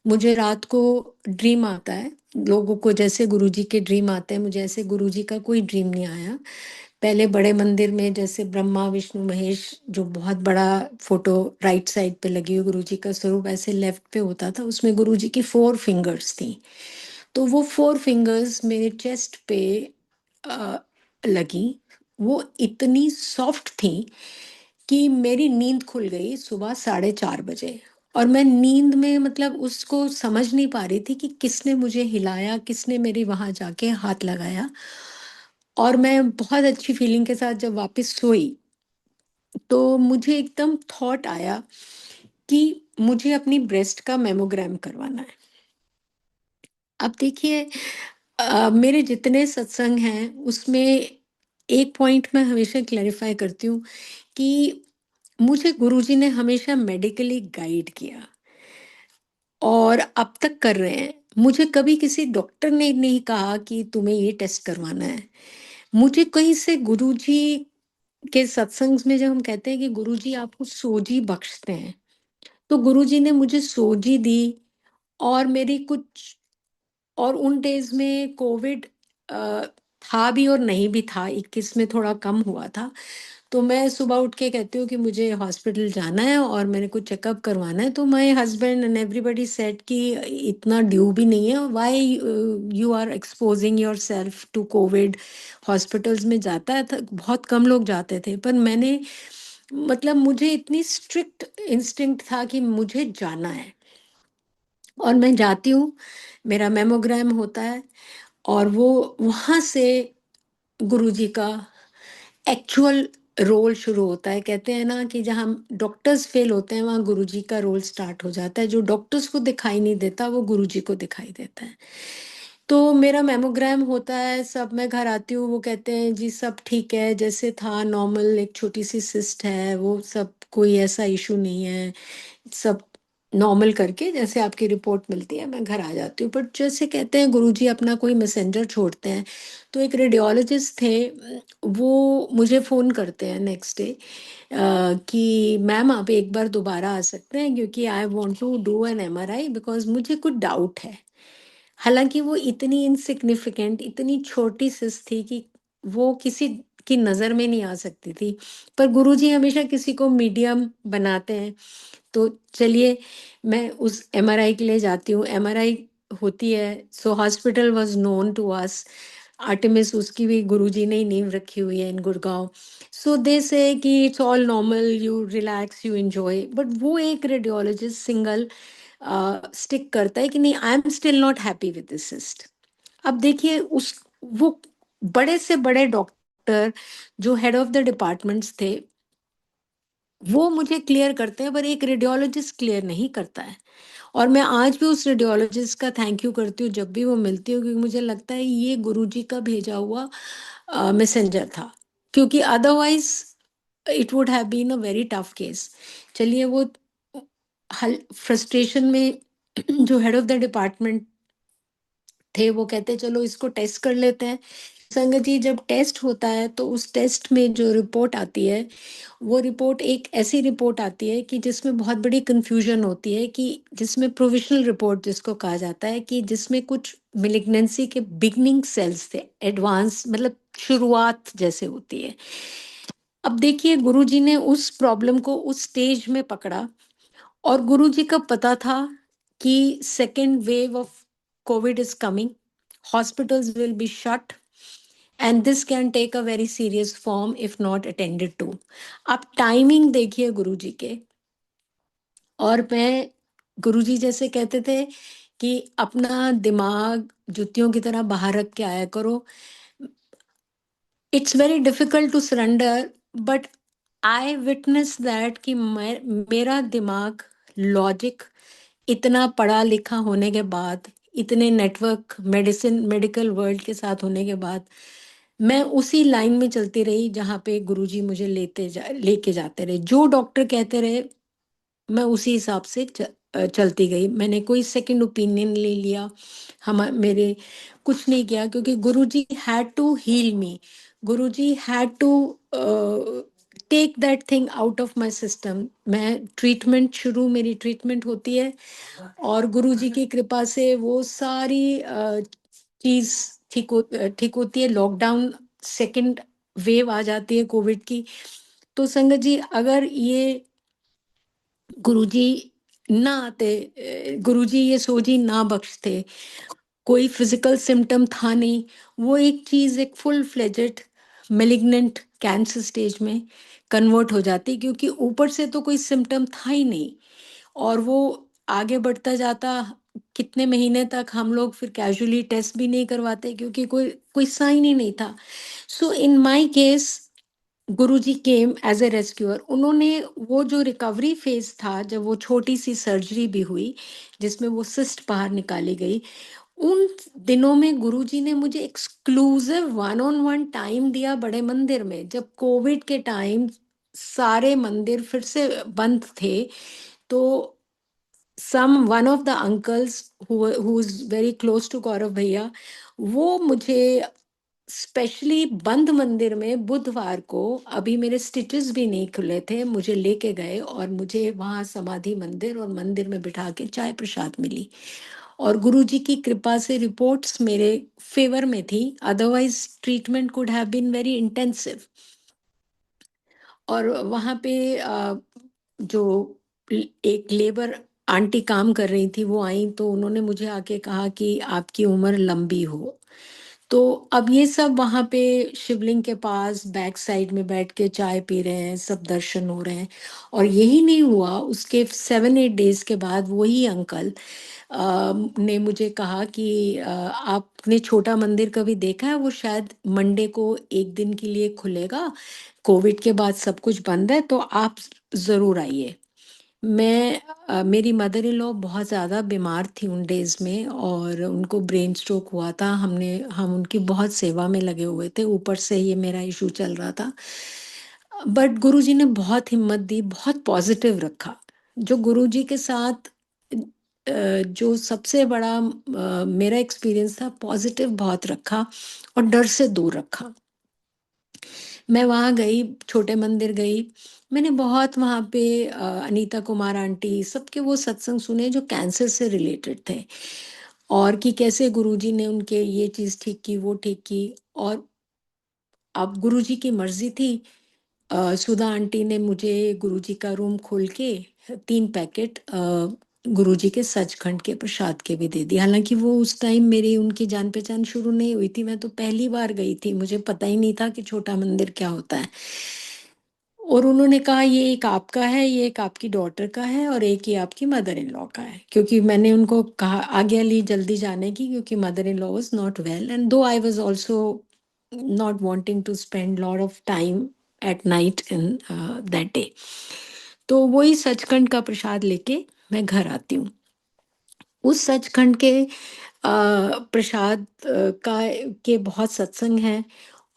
मुझे रात को ड्रीम आता है, लोगों को जैसे गुरुजी के ड्रीम आते हैं, मुझे ऐसे गुरुजी का कोई ड्रीम नहीं आया। पहले बड़े मंदिर में जैसे ब्रह्मा, विष्णु, महेश, जो बहुत बड़ा फ़ोटो राइट साइड पे लगी हुई गुरुजी का स्वरूप ऐसे लेफ्ट पे होता था, उसमें गुरुजी की 4 फिंगर्स थी। तो वो 4 फिंगर्स मेरे चेस्ट पे अ, लगी। वो इतनी सॉफ्ट थी कि मेरी नींद खुल गई सुबह 4:30 बजे, और मैं नींद में मतलब उसको समझ नहीं पा रही थी कि किसने मुझे हिलाया, किसने मेरे वहाँ जाके हाथ लगाया। और मैं बहुत अच्छी फीलिंग के साथ जब वापस सोई, तो मुझे एकदम थॉट आया कि मुझे अपनी ब्रेस्ट का मेमोग्राम करवाना है। अब देखिए, मेरे जितने सत्संग हैं उसमें एक पॉइंट मैं हमेशा क्लैरिफाई करती हूँ कि मुझे गुरुजी ने हमेशा मेडिकली गाइड किया और अब तक कर रहे हैं। मुझे कभी किसी डॉक्टर ने नहीं कहा कि तुम्हें ये टेस्ट करवाना है। मुझे कहीं से गुरुजी के सत्संग में जब हम कहते हैं कि गुरुजी आपको सोजी बख्शते हैं, तो गुरुजी ने मुझे सोजी दी। और मेरी कुछ, और उन डेज़ में कोविड अ, था भी और नहीं भी था, 21 में थोड़ा कम हुआ था। तो मैं सुबह उठ के कहती हूँ कि मुझे हॉस्पिटल जाना है और मेरे को चेकअप करवाना है, तो my husband and everybody said कि इतना ड्यू भी नहीं है, why you are exposing yourself to Covid. Hospitals में जाता है था, बहुत कम लोग जाते थे, पर मैंने, मतलब मुझे इतनी स्ट्रिक्ट इंस्टिंक्ट था कि मुझे जाना है। और मैं जाती हूँ, मेरा मेमोग्राम होता है, और वो वहाँ से गुरुजी का एक्चुअल रोल शुरू होता है। कहते हैं ना कि जहाँ डॉक्टर्स फेल होते हैं, वहाँ गुरुजी का रोल स्टार्ट हो जाता है। जो डॉक्टर्स को दिखाई नहीं देता, वो गुरुजी को दिखाई देता है। तो मेरा मेमोग्राम होता है, सब मैं घर आती हूँ, वो कहते हैं जी सब ठीक है, जैसे था नॉर्मल, एक छोटी-सी सिस्ट है, वो सब कोई ऐसा इश्यू नहीं है। सब नॉर्मल करके जैसे आपकी रिपोर्ट मिलती है, मैं घर आ जाती हूँ। बट जैसे कहते हैं गुरुजी अपना कोई मैसेंजर छोड़ते हैं, तो एक रेडियोलॉजिस्ट थे, वो मुझे फ़ोन करते हैं नेक्स्ट डे कि मैम आप एक बार दोबारा आ सकते हैं, क्योंकि I want to do an MRI because मुझे कुछ डाउट है। हालाँकि वो इतनी इनसिग्निफिकेंट, इतनी छोटी सिस थी कि वो किसी की नज़र में नहीं आ सकती थी। पर गुरुजी हमेशा किसी को मीडियम बनाते हैं। तो चलिए, मैं उस एमआरआई के लिए जाती हूँ, एमआरआई होती है। So hospital was known to us, Artemis उसकी भी गुरुजी ने ही नींव रखी हुई है इन गुड़गाँव। सो दे से कि it's all normal, you relax, you enjoy. But वो एक रेडियोलॉजिस्ट सिंगल स्टिक करता है कि नहीं, I am still not happy with this cyst. अब देखिए, उस वो बड़े से बड़े डॉक्टर जो हेड ऑफ द डिपार्टमेंट्स थे, वो मुझे क्लियर करते हैं, पर एक रेडियोलॉजिस्ट क्लियर नहीं करता है। और मैं आज भी उस रेडियोलॉजिस्ट का थैंक यू करती हूँ जब भी वो मिलती हूँ, क्योंकि मुझे लगता है ये गुरुजी का भेजा हुआ मैसेंजर था, क्योंकि otherwise it would have been a very tough case. चलिए, वो हल फ्रस्ट्रेशन में जो हेड ऑफ द डिपार्टमेंट थे, वो कहते चलो इसको टेस्ट कर लेते हैं। संगत जी, जब टेस्ट होता है तो उस टेस्ट में जो रिपोर्ट आती है, वो रिपोर्ट एक ऐसी रिपोर्ट आती है कि जिसमें बहुत बड़ी कन्फ्यूजन होती है, कि जिसमें प्रोविजनल रिपोर्ट जिसको कहा जाता है, कि जिसमें कुछ मिलिग्नेंसी के बिगनिंग सेल्स थे, एडवांस मतलब शुरुआत जैसे होती है। अब देखिए, गुरुजी ने उस प्रॉब्लम को उस स्टेज में पकड़ा, और गुरुजी का पता था कि second wave of Covid is coming, hospitals will be shut, and this can take a very serious form if not attended to. आप टाइमिंग देखिए गुरुजी के। और मैं, गुरुजी जैसे कहते थे कि अपना दिमाग जुतियों की तरह बाहर रख के आया करो। It's very difficult to surrender, but I witness that कि मेरा दिमाग लॉजिक, इतना पढ़ा लिखा होने के बाद, इतने नेटवर्क मेडिकल वर्ल्ड के साथ होने के बाद, मैं उसी लाइन में चलती रही जहाँ पे गुरुजी मुझे लेके जाते रहे। जो डॉक्टर कहते रहे मैं उसी हिसाब से चलती गई। मैंने कोई सेकंड ओपिनियन ले लिया, हम मेरे कुछ नहीं किया, क्योंकि Guruji had to heal me. Guruji had to take that thing out of my system. मैं ट्रीटमेंट शुरू मेरी ट्रीटमेंट होती है, और गुरुजी की कृपा से वो सारी चीज ठीक होती है। लॉकडाउन सेकंड वेव आ जाती है कोविड की। तो संगत जी, अगर ये गुरुजी ना आते, गुरुजी ये सोजी ना बख्शते, कोई फिजिकल सिम्टम था नहीं, वो एक चीज एक full fledged malignant cancer stage में कन्वर्ट हो जाती, क्योंकि ऊपर से तो कोई सिम्टम था ही नहीं। और वो आगे बढ़ता जाता, कितने महीने तक हम लोग फिर कैजुअली टेस्ट भी नहीं करवाते, क्योंकि कोई कोई साइन ही नहीं था। So in my case, Guruji came as a rescuer. उन्होंने वो जो रिकवरी फेज था, जब वो छोटी सी सर्जरी भी हुई जिसमें वो सिस्ट बाहर निकाली गई, उन दिनों में गुरुजी ने मुझे exclusive one on one time दिया बड़े मंदिर में। जब कोविड के टाइम सारे मंदिर फिर से बंद थे, तो one of the uncles who is very close to Gaurav भैया, वो मुझे स्पेशली बंद मंदिर में बुधवार को, अभी मेरे स्टिचेस भी नहीं खुले थे, मुझे लेके गए और मुझे वहाँ समाधि मंदिर और मंदिर में बिठा के चाय प्रसाद मिली। और गुरुजी की कृपा से रिपोर्ट्स मेरे फेवर में थी, otherwise treatment could have been very intensive. और वहाँ पे जो एक लेबर आंटी काम कर रही थी, वो आई तो उन्होंने मुझे आके कहा कि आपकी उम्र लंबी हो। तो अब ये सब वहाँ पे शिवलिंग के पास बैक साइड में बैठ के चाय पी रहे हैं, सब दर्शन हो रहे हैं। और यही नहीं हुआ, उसके 7-8 डेज के बाद वही अंकल ने मुझे कहा कि आपने छोटा मंदिर कभी देखा है? वो शायद मंडे को एक दिन के लिए खुलेगा, कोविड के बाद सब कुछ बंद है, तो आप ज़रूर आइए। मेरी मदर इन लॉ बहुत ज़्यादा बीमार थी उन डेज़ में, और उनको ब्रेन स्ट्रोक हुआ था। हम उनकी बहुत सेवा में लगे हुए थे, ऊपर से ये मेरा इशू चल रहा था। बट गुरुजी ने बहुत हिम्मत दी, बहुत पॉजिटिव रखा। जो गुरुजी के साथ जो सबसे बड़ा मेरा एक्सपीरियंस था, पॉजिटिव बहुत रखा और डर से दूर रखा। मैं वहाँ गई, छोटे मंदिर गई। मैंने बहुत वहाँ पे अनीता कुमार आंटी सबके वो सत्संग सुने जो कैंसर से रिलेटेड थे, और कि कैसे गुरुजी ने उनके ये चीज़ ठीक की, वो ठीक की। और अब गुरुजी की मर्जी थी। सुधा आंटी ने मुझे गुरुजी का रूम खोल के 3 पैकेट गुरुजी के सचखंड के प्रसाद के भी दे दिए। हालांकि वो उस टाइम मेरी उनकी जान पहचान शुरू नहीं हुई थी, मैं तो पहली बार गई थी, मुझे पता ही नहीं था कि छोटा मंदिर क्या होता है। और उन्होंने कहा ये एक आपका है, ये एक आपकी डॉटर का है, और एक ये आपकी मदर इन लॉ का है। क्योंकि मैंने उनको कहा, आज्ञा ली जल्दी जाने की, क्योंकि mother in law was not well, and though I was also not wanting to spend lot of time at night in that day. तो वही सचखंड का प्रसाद लेके मैं घर आती हूँ। उस सचखंड के प्रसाद का के बहुत सत्संग हैं,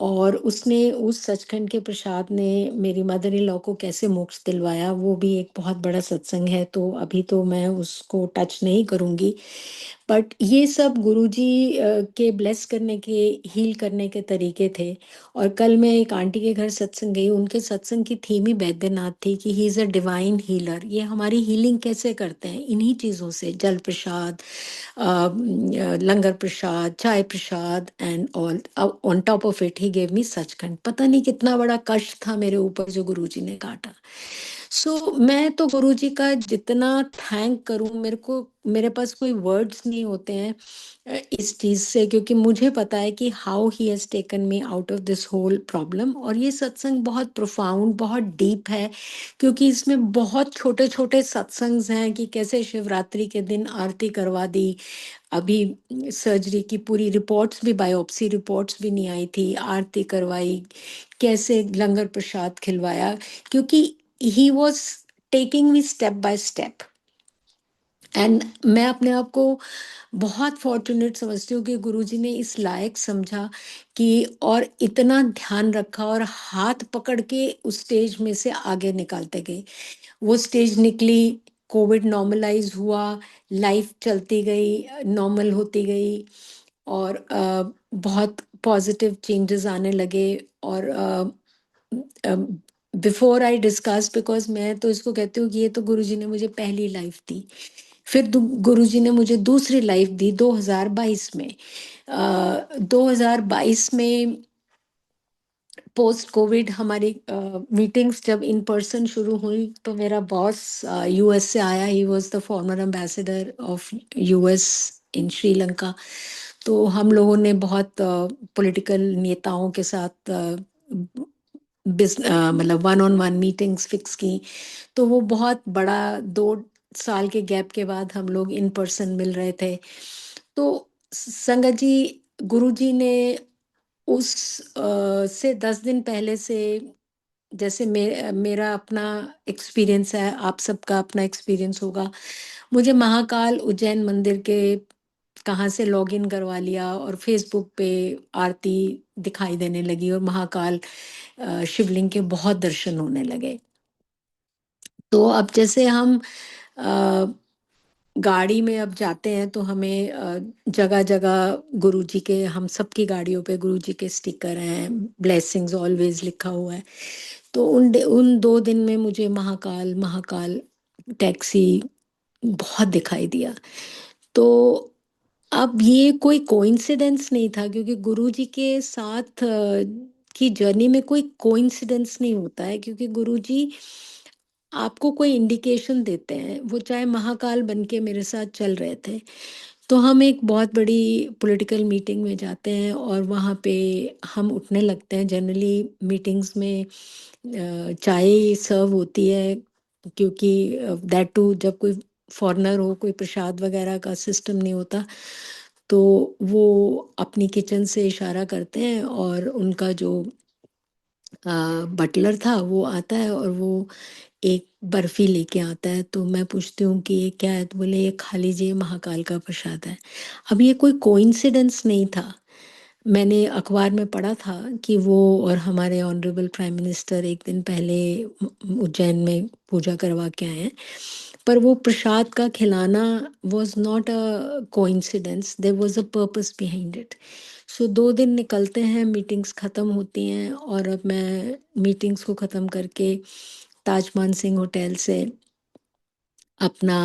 और उसने, उस सचखंड के प्रसाद ने मेरी मदर इन लॉ को कैसे मोक्ष दिलवाया, वो भी एक बहुत बड़ा सत्संग है। तो अभी तो मैं उसको टच नहीं करूँगी, बट ये सब गुरुजी के ब्लेस करने के, हील करने के तरीके थे। और कल मैं एक आंटी के घर सत्संग गई, उनके सत्संग की थीम ही वैद्यनाथ थी कि he is a divine healer. ये हमारी हीलिंग कैसे करते हैं? इन्हीं चीज़ों से, जल प्रसाद, langar prasad, chai prasad and all. On top of it he gave me Sachkhand. पता नहीं कितना बड़ा कष्ट था मेरे ऊपर जो गुरुजी ने काटा। मैं तो गुरुजी का जितना थैंक करूँ, मेरे पास कोई वर्ड्स नहीं होते हैं इस चीज़ से, क्योंकि मुझे पता है कि how he has taken me out of this whole problem. और ये सत्संग बहुत प्रोफाउंड, बहुत डीप है, क्योंकि इसमें बहुत छोटे-छोटे सत्संग्स हैं कि कैसे शिवरात्रि के दिन आरती करवा दी। अभी सर्जरी की पूरी रिपोर्ट्स भी, बायोप्सी रिपोर्ट्स भी नहीं आई थी, आरती करवाई, कैसे लंगर प्रसाद खिलवाया, क्योंकि he was taking me step by step. And मैं अपने आप को बहुत फॉर्चुनेट समझती हूँ कि गुरुजी ने इस लायक समझा कि, और इतना ध्यान रखा और हाथ पकड़ के उस स्टेज में से आगे निकालते गए। वो स्टेज निकली, कोविड नॉर्मलाइज हुआ, लाइफ चलती गई, नॉर्मल होती गई, और बहुत पॉजिटिव चेंजेस आने लगे। और बिफोर आई डिस्कस, बिकॉज मैं तो इसको कहती हूँ कि ये तो गुरुजी ने मुझे पहली लाइफ दी, फिर गुरुजी ने मुझे दूसरी लाइफ दी 2022 में। 2022 में पोस्ट कोविड हमारी मीटिंग्स जब इन पर्सन शुरू हुई, तो मेरा बॉस यूएस से आया, he was the former ambassador of US in Sri Lanka. तो हम लोगों ने बहुत पॉलिटिकल नेताओं के साथ मतलब one on one meetings fix की। तो वो बहुत बड़ा 2 साल के गैप के बाद हम लोग इन पर्सन मिल रहे थे। तो संगत जी, गुरुजी ने उस से 10 दिन पहले से, जैसे मेरा अपना एक्सपीरियंस है, आप सबका अपना एक्सपीरियंस होगा, मुझे महाकाल उज्जैन मंदिर के कहाँ से लॉगिन करवा लिया, और फेसबुक पे आरती दिखाई देने लगी, और महाकाल शिवलिंग के बहुत दर्शन होने लगे। तो अब जैसे हम अ, गाड़ी में अब जाते हैं, तो हमें जगह जगह गुरुजी के, हम सबकी गाड़ियों पे गुरुजी के स्टिकर हैं, ब्लेसिंग्स ऑलवेज लिखा हुआ है। तो उन 2 दिन में मुझे महाकाल महाकाल टैक्सी बहुत दिखाई दिया। तो अब ये कोई कोइंसिडेंस नहीं था, क्योंकि गुरुजी के साथ की जर्नी में कोई कोइंसिडेंस नहीं होता है, क्योंकि गुरुजी आपको कोई इंडिकेशन देते हैं। वो चाहे महाकाल बन के मेरे साथ चल रहे थे। तो हम एक बहुत बड़ी पॉलिटिकल मीटिंग में जाते हैं, और वहाँ पे हम उठने लगते हैं। जनरली मीटिंग्स में चाय सर्व होती है, क्योंकि दैट टू जब कोई फॉरेनर हो, कोई प्रसाद वगैरह का सिस्टम नहीं होता, तो वो अपनी किचन से इशारा करते हैं, और उनका जो बटलर था वो आता है, और वो एक बर्फी लेके आता है। तो मैं पूछती हूँ कि ये क्या है, तो बोले ये खा लीजिए, महाकाल का प्रसाद है। अब ये कोई कोइंसिडेंस नहीं था। मैंने अखबार में पढ़ा था कि वो और हमारे ऑनरेबल प्राइम मिनिस्टर एक दिन पहले उज्जैन में पूजा करवा के आए हैं। पर वो प्रसाद का खिलाना was not a coincidence, there was a purpose behind it. So 2 दिन निकलते हैं, मीटिंग्स ख़त्म होती हैं, और अब मैं मीटिंग्स को ख़त्म करके ताज मानसिंह होटल से अपना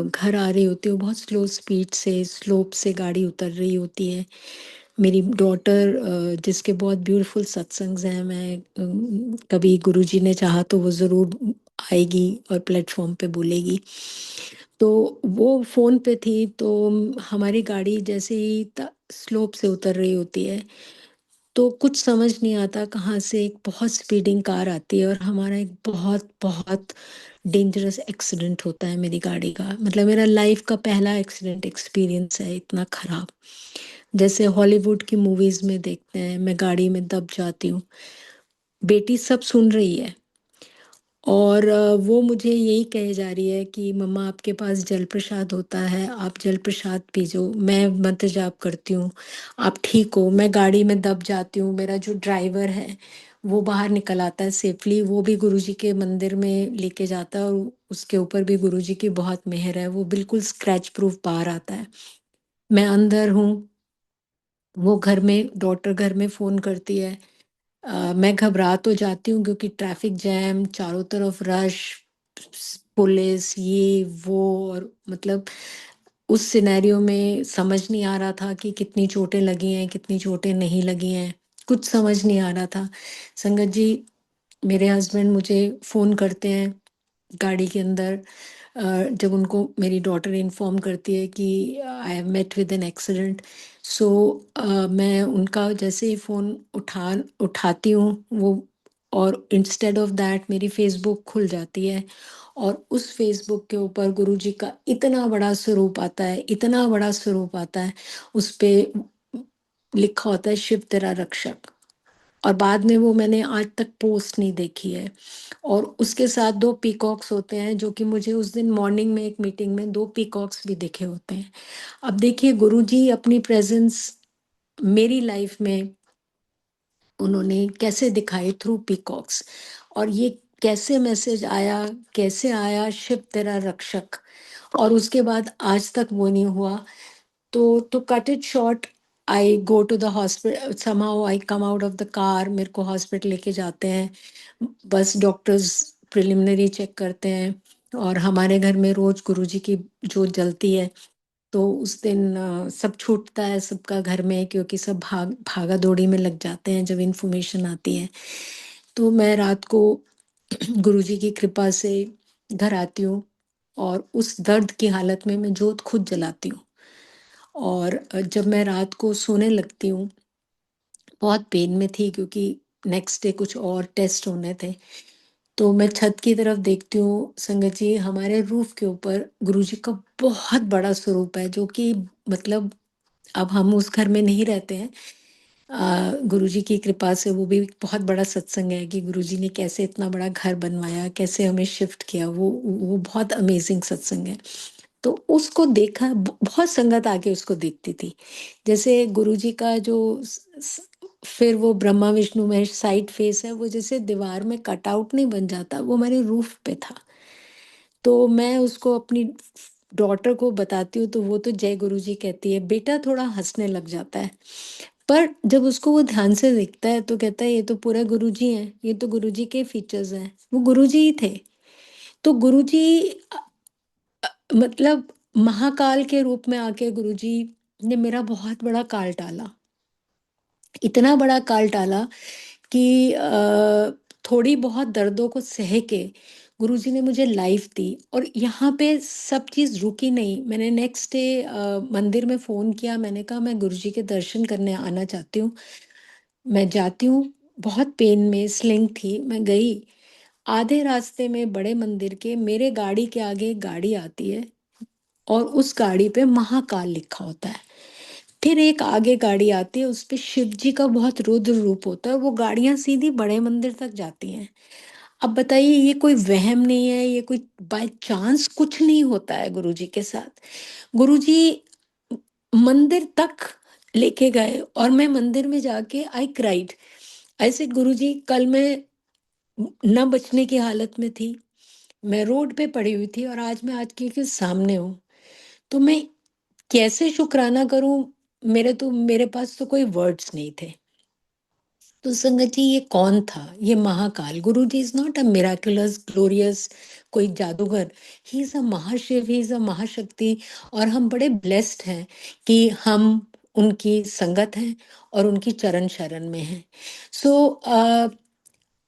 घर आ रही होती हूँ। बहुत स्लो स्पीड से, स्लोप से गाड़ी उतर रही होती है। मेरी डॉटर, जिसके बहुत ब्यूटीफुल सत्संग्स हैं, मैं कभी गुरुजी ने चाहा तो वो ज़रूर आएगी और प्लेटफॉर्म पे बोलेगी। तो वो फ़ोन पे थी, तो हमारी गाड़ी जैसे ही स्लोप से उतर रही होती है, तो कुछ समझ नहीं आता कहाँ से एक बहुत स्पीडिंग कार आती है, और हमारा एक बहुत बहुत डेंजरस एक्सीडेंट होता है मेरी गाड़ी का। मतलब मेरा लाइफ का पहला एक्सीडेंट एक्सपीरियंस है इतना खराब। जैसे हॉलीवुड की मूवीज में देखते हैं, मैं गाड़ी में दब जाती हूँ। बेटी सब सुन रही है, और वो मुझे यही कहे जा रही है कि मम्मा आपके पास जल प्रसाद होता है, आप जल प्रसाद पीजो। मैं मंत्र जाप करती हूँ, आप ठीक हो। मैं गाड़ी में दब जाती हूँ, मेरा जो ड्राइवर है वो बाहर निकल आता है सेफली, वो भी गुरुजी के मंदिर में लेके जाता है, और उसके ऊपर भी गुरुजी की बहुत मेहर है, वो बिल्कुल स्क्रैच प्रूफ बाहर आता है। मैं अंदर हूँ, वो घर में, डॉटर घर में फ़ोन करती है। मैं घबरा तो जाती हूँ, क्योंकि ट्रैफिक जैम, चारों तरफ रश, पुलिस, ये वो, और मतलब उस सिनेरियो में समझ नहीं आ रहा था कि कितनी चोटें लगी हैं, कितनी चोटें नहीं लगी हैं, कुछ समझ नहीं आ रहा था। संगत जी, मेरे हस्बैंड मुझे फ़ोन करते हैं, गाड़ी के अंदर जब उनको मेरी डॉटर इन्फॉर्म करती है कि I have met with an accident, so मैं उनका जैसे ही फ़ोन उठाती हूँ वो, और इंस्टेड ऑफ दैट मेरी फेसबुक खुल जाती है, और उस फेसबुक के ऊपर गुरुजी का इतना बड़ा स्वरूप आता है, इतना बड़ा स्वरूप आता है। उस पे लिखा होता है शिव तेरा रक्षक, और बाद में वो मैंने आज तक पोस्ट नहीं देखी है। और उसके साथ 2 पीकॉक्स होते हैं, जो कि मुझे उस दिन मॉर्निंग में एक मीटिंग में 2 पीकॉक्स भी दिखे होते हैं। अब देखिए गुरुजी अपनी प्रेज़ेंस मेरी लाइफ़ में उन्होंने कैसे दिखाई थ्रू पीकॉक्स, और ये कैसे मैसेज आया, कैसे आया शिव तेरा रक्षक, और उसके बाद आज तक वो नहीं हुआ। तो to cut it short, I go to the hospital, somehow I come out of the car, मेरे को हॉस्पिटल लेके जाते हैं। बस डॉक्टर्स प्रिलिमिनरी चेक करते हैं, और हमारे घर में रोज गुरुजी की जोत जलती है। तो उस दिन सब छूटता है सबका घर में, क्योंकि सब भागा दौड़ी में लग जाते हैं जब इन्फॉर्मेशन आती है। तो मैं रात को गुरुजी की कृपा से घर आती हूँ, और उस दर्द की हालत में मैं जोत खुद जलाती हूँ। और जब मैं रात को सोने लगती हूँ, बहुत पेन में थी क्योंकि नेक्स्ट डे कुछ और टेस्ट होने थे। तो मैं छत की तरफ देखती हूँ, संगत जी, हमारे रूफ के ऊपर गुरुजी का बहुत बड़ा स्वरूप है, जो कि मतलब अब हम उस घर में नहीं रहते हैं। गुरुजी की कृपा से वो भी एक बहुत बड़ा सत्संग है कि गुरुजी ने कैसे इतना बड़ा घर बनवाया, कैसे हमें शिफ्ट किया, वो बहुत अमेजिंग सत्संग है। तो उसको देखा, बहुत संगत आके उसको देखती थी। जैसे गुरुजी का जो फिर वो ब्रह्मा विष्णु महेश साइड फेस है, वो जैसे दीवार में कटआउट नहीं बन जाता, वो हमारे रूफ पे था। तो मैं उसको अपनी डॉटर को बताती हूँ, तो वो तो जय गुरुजी कहती है, बेटा थोड़ा हंसने लग जाता है। पर जब उसको वो ध्यान से देखता है तो कहता है ये तो पूरा गुरुजी हैं, ये तो गुरुजी के फीचर्स हैं, वो गुरुजी ही थे। तो गुरुजी मतलब महाकाल के रूप में आके गुरुजी ने मेरा बहुत बड़ा काल टाला। इतना बड़ा काल टाला कि थोड़ी बहुत दर्दों को सह के गुरुजी ने मुझे लाइफ दी। और यहाँ पे सब चीज़ रुकी नहीं, मैंने नेक्स्ट डे मंदिर में फ़ोन किया, मैंने कहा मैं गुरुजी के दर्शन करने आना चाहती हूँ। मैं जाती हूँ, बहुत पेन में स्लिंग थी, मैं गई। आधे रास्ते में बड़े मंदिर के मेरे गाड़ी के आगे एक गाड़ी आती है, और उस गाड़ी पे महाकाल लिखा होता है। फिर एक आगे गाड़ी आती है, उस पे शिव जी का बहुत रुद्र रूप होता है, वो गाड़ियां सीधी बड़े मंदिर तक जाती हैं। अब बताइए, ये कोई वहम नहीं है, ये कोई बाय चांस कुछ नहीं होता है गुरुजी के साथ। गुरुजी मंदिर तक लेके गए, और मैं मंदिर में जाके आई क्राइड। ऐसे गुरुजी, कल मैं न बचने की हालत में थी, मैं रोड पे पड़ी हुई थी, और आज मैं आज के सामने हूँ। तो मैं कैसे शुक्राना करूं, मेरे पास तो कोई वर्ड्स नहीं थे। तो संगत जी, ये कौन था? ये Mahakal Guruji is not a miraculous glorious कोई जादूगर, he is a Mahashiv, he is a महाशक्ति। और हम बड़े ब्लेस्ड हैं कि हम उनकी संगत हैं और उनकी चरण शरण में हैं। सो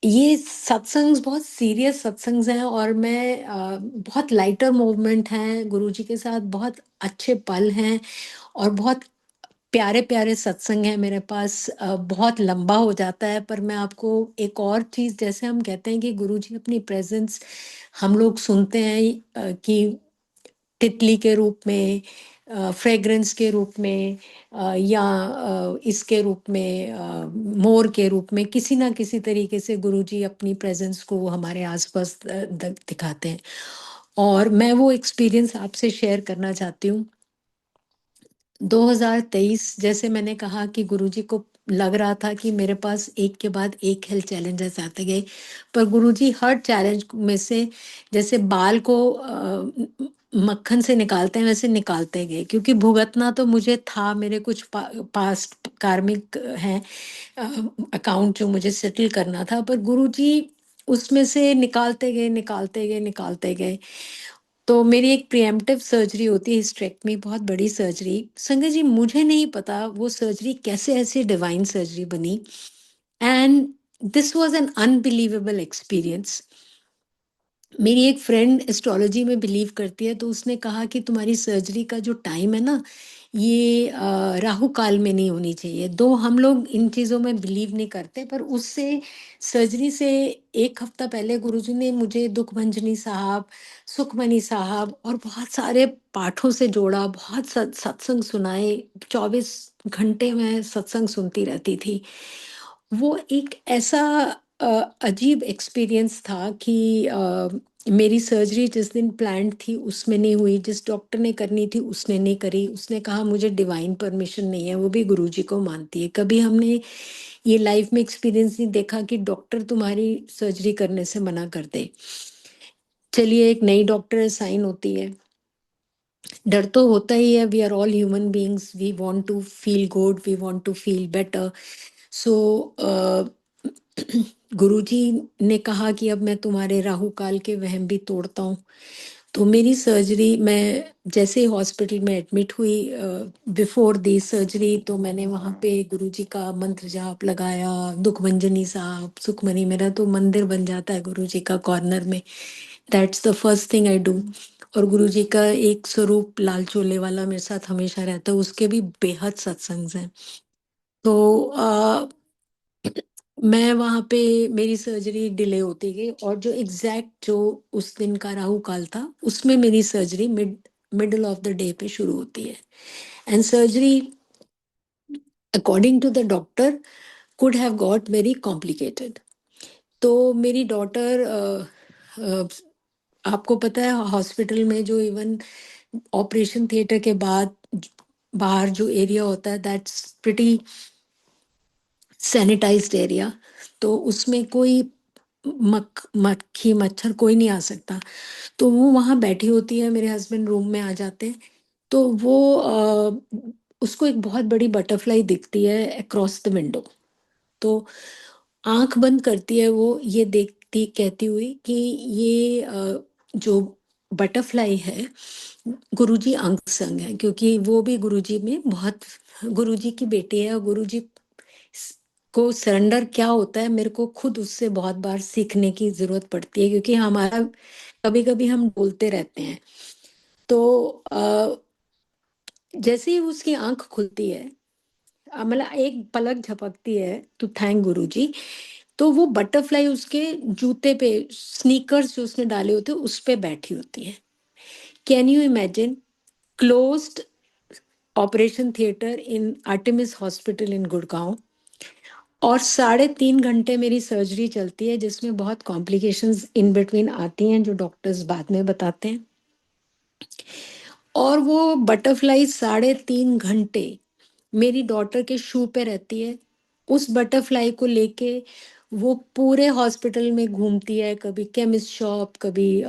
ये सत्संग बहुत सीरियस सत्संग्स हैं, और मैं बहुत लाइटर मूवमेंट हैं गुरुजी के साथ, बहुत अच्छे पल हैं, और बहुत प्यारे प्यारे सत्संग हैं मेरे पास। बहुत लंबा हो जाता है, पर मैं आपको एक और चीज़, जैसे हम कहते हैं कि गुरुजी अपनी प्रेजेंस हम लोग सुनते हैं कि तितली के रूप में, फ्रेग्रेंस के रूप में, या इसके रूप में, मोर के रूप में, किसी ना किसी तरीके से गुरुजी अपनी प्रेजेंस को हमारे आसपास दिखाते हैं। और मैं वो एक्सपीरियंस आपसे शेयर करना चाहती हूँ। 2023, जैसे मैंने कहा कि गुरुजी को लग रहा था कि मेरे पास एक के बाद एक हेल्थ चैलेंजेस आते गए, पर गुरुजी हर चैलेंज में से, जैसे बाल को मक्खन से निकालते हैं वैसे निकालते गए, क्योंकि भुगतना तो मुझे था, मेरे कुछ पास्ट कार्मिक हैं अकाउंट जो मुझे सेटल करना था, पर गुरुजी उसमें से निकालते गए, निकालते गए, निकालते गए। तो मेरी एक प्रिएम्प्टिव सर्जरी होती है, हिस्टेरेक्टमी, बहुत बड़ी सर्जरी। संजय जी, मुझे नहीं पता वो सर्जरी कैसे ऐसी डिवाइन सर्जरी बनी, and this was an unbelievable experience. मेरी एक फ्रेंड एस्ट्रोलॉजी में बिलीव करती है, तो उसने कहा कि तुम्हारी सर्जरी का जो टाइम है ना, ये राहु काल में नहीं होनी चाहिए। दो हम लोग इन चीज़ों में बिलीव नहीं करते, पर उससे सर्जरी से एक हफ्ता पहले गुरुजी ने मुझे दुखभंजनी साहब, सुखमनी साहब और बहुत सारे पाठों से जोड़ा, बहुत सत्संग सुनाए। 24 घंटे मैं सत्संग सुनती रहती थी। वो एक ऐसा अ, अजीब एक्सपीरियंस था कि मेरी सर्जरी जिस दिन प्लान्ड थी उसमें नहीं हुई, जिस डॉक्टर ने करनी थी उसने नहीं करी। उसने कहा मुझे डिवाइन परमिशन नहीं है, वो भी गुरुजी को मानती है। कभी हमने ये लाइफ में एक्सपीरियंस नहीं देखा कि डॉक्टर तुम्हारी सर्जरी करने से मना कर दे। चलिए, एक नई डॉक्टर साइन होती है, डर तो होता ही है। We are all human beings, we want to feel good, we want to feel better. So Guruji ने कहा कि अब मैं तुम्हारे राहु काल के वहम भी तोड़ता हूँ। तो मेरी सर्जरी, मैं जैसे ही हॉस्पिटल में एडमिट हुई, बिफोर दी सर्जरी, तो मैंने वहाँ पे गुरुजी का मंत्र जाप लगाया, दुखभंजनी साहब, सुखमनी। मेरा तो मंदिर बन जाता है गुरुजी का कॉर्नर में। That's the first thing I do. और गुरुजी का एक स्वरूप लाल चोले वाला मेरे साथ हमेशा रहता है, उसके भी बेहद सत्संग हैं। तो मैं वहाँ पे, मेरी सर्जरी डिले होती गई, और जो एग्जैक्ट जो उस दिन का राहु काल था, उसमें मेरी surgery middle of the day पे शुरू होती है। And surgery according to the doctor could have got very complicated. तो मेरी डॉटर, आपको पता है हॉस्पिटल में जो इवन ऑपरेशन थिएटर के बाद बाहर जो एरिया होता है, दैट्स प्रिटी सैनिटाइज्ड एरिया। तो उसमें कोई मक्खी मच्छर कोई नहीं आ सकता। तो वो वहाँ बैठी होती है, मेरे हस्बैंड रूम में आ जाते हैं। तो वो उसको एक बहुत बड़ी बटरफ्लाई दिखती है अक्रॉस द विंडो। तो आंख बंद करती है वो, ये देखती कहती हुई कि ये जो बटरफ्लाई है, गुरुजी अंग संग है, क्योंकि वो भी गुरुजी में बहुत, गुरुजी की बेटी है। और गुरुजी को सरेंडर क्या होता है, मेरे को खुद उससे बहुत बार सीखने की जरूरत पड़ती है, क्योंकि हमारा कभी कभी हम बोलते रहते हैं। तो जैसे ही उसकी आंख खुलती है, मतलब एक पलक झपकती है टू थैंक गुरुजी, तो वो बटरफ्लाई उसके जूते पे, स्नीकर्स जो उसने डाले होते हैं, उस पे बैठी होती है। Can you imagine? Closed operation theatre in Artemis hospital in Gurgaon, और 3.5 घंटे मेरी सर्जरी चलती है, जिसमें बहुत कॉम्प्लिकेशंस इन बिटवीन आती हैं जो डॉक्टर्स बाद में बताते हैं। और वो बटरफ्लाई 3.5 घंटे मेरी डॉटर के शू पे रहती है। उस बटरफ्लाई को लेके वो पूरे हॉस्पिटल में घूमती है, कभी केमिस्ट शॉप, कभी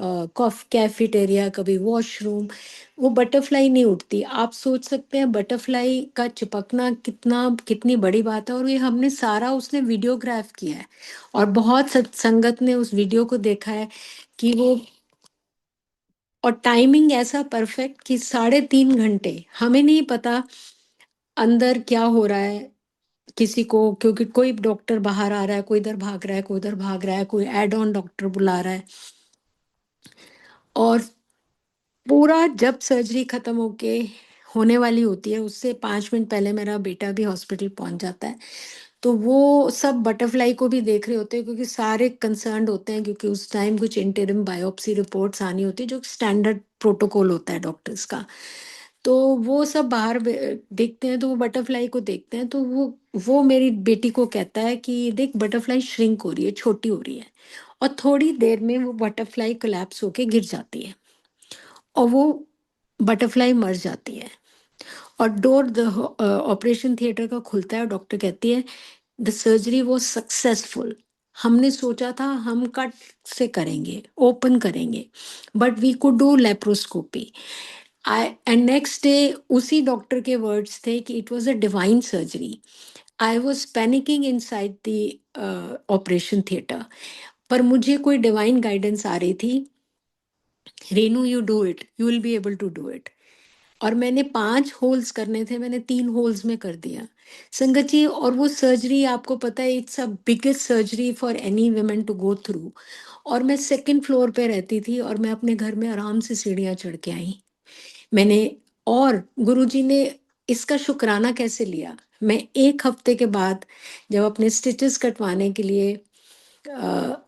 कैफेटेरिया, कभी वॉशरूम। वो बटरफ्लाई नहीं उठती। आप सोच सकते हैं बटरफ्लाई का चिपकना कितनी बड़ी बात है। और ये हमने सारा, उसने वीडियोग्राफ किया है, और बहुत संगत ने उस वीडियो को देखा है कि वो, और टाइमिंग ऐसा परफेक्ट कि 3.5 घंटे, हमें नहीं पता अंदर क्या हो रहा है किसी को, क्योंकि कोई डॉक्टर बाहर आ रहा है, कोई इधर भाग रहा है, कोई उधर भाग रहा है, कोई एड ऑन डॉक्टर बुला रहा है। और पूरा जब सर्जरी खत्म होके होने वाली होती है, उससे 5 मिनट पहले मेरा बेटा भी हॉस्पिटल पहुंच जाता है। तो वो सब बटरफ्लाई को भी देख रहे होते हैं, क्योंकि सारे कंसर्न्ड होते हैं, क्योंकि उस टाइम कुछ इंटरिम बायोप्सी रिपोर्ट्स आनी होती है, जो स्टैंडर्ड प्रोटोकॉल होता है डॉक्टर्स का। तो वो सब बाहर देखते हैं, तो वो बटरफ्लाई को देखते हैं। तो वो मेरी बेटी को कहता है कि देख, बटरफ्लाई श्रिंक हो रही है, छोटी हो रही है। और थोड़ी देर में वो बटरफ्लाई कोलैप्स होके गिर जाती है, और वो बटरफ्लाई मर जाती है। और डोर द ऑपरेशन थिएटर का खुलता है, और डॉक्टर कहती है द सर्जरी वो सक्सेसफुल। हमने सोचा था हम कट से करेंगे, ओपन करेंगे, but we could do laparoscopy. I and next day उसी डॉक्टर के वर्ड्स थे कि it was a divine surgery. I was panicking inside the operation theatre, पर मुझे कोई डिवाइन गाइडेंस आ रही थी, Renu you do it, you will be able to do it. और मैंने 5 होल्स करने थे, मैंने 3 होल्स में कर दिया। संगत जी, और वो सर्जरी आपको पता है it's a biggest surgery for any woman to go through. और मैं सेकंड फ्लोर पे रहती थी और मैं अपने घर में आराम से सीढ़ियाँ चढ़ के आई। मैंने और गुरुजी ने इसका शुक्राना कैसे लिया? मैं 1 हफ्ते के बाद जब अपने स्टिचेस कटवाने के लिए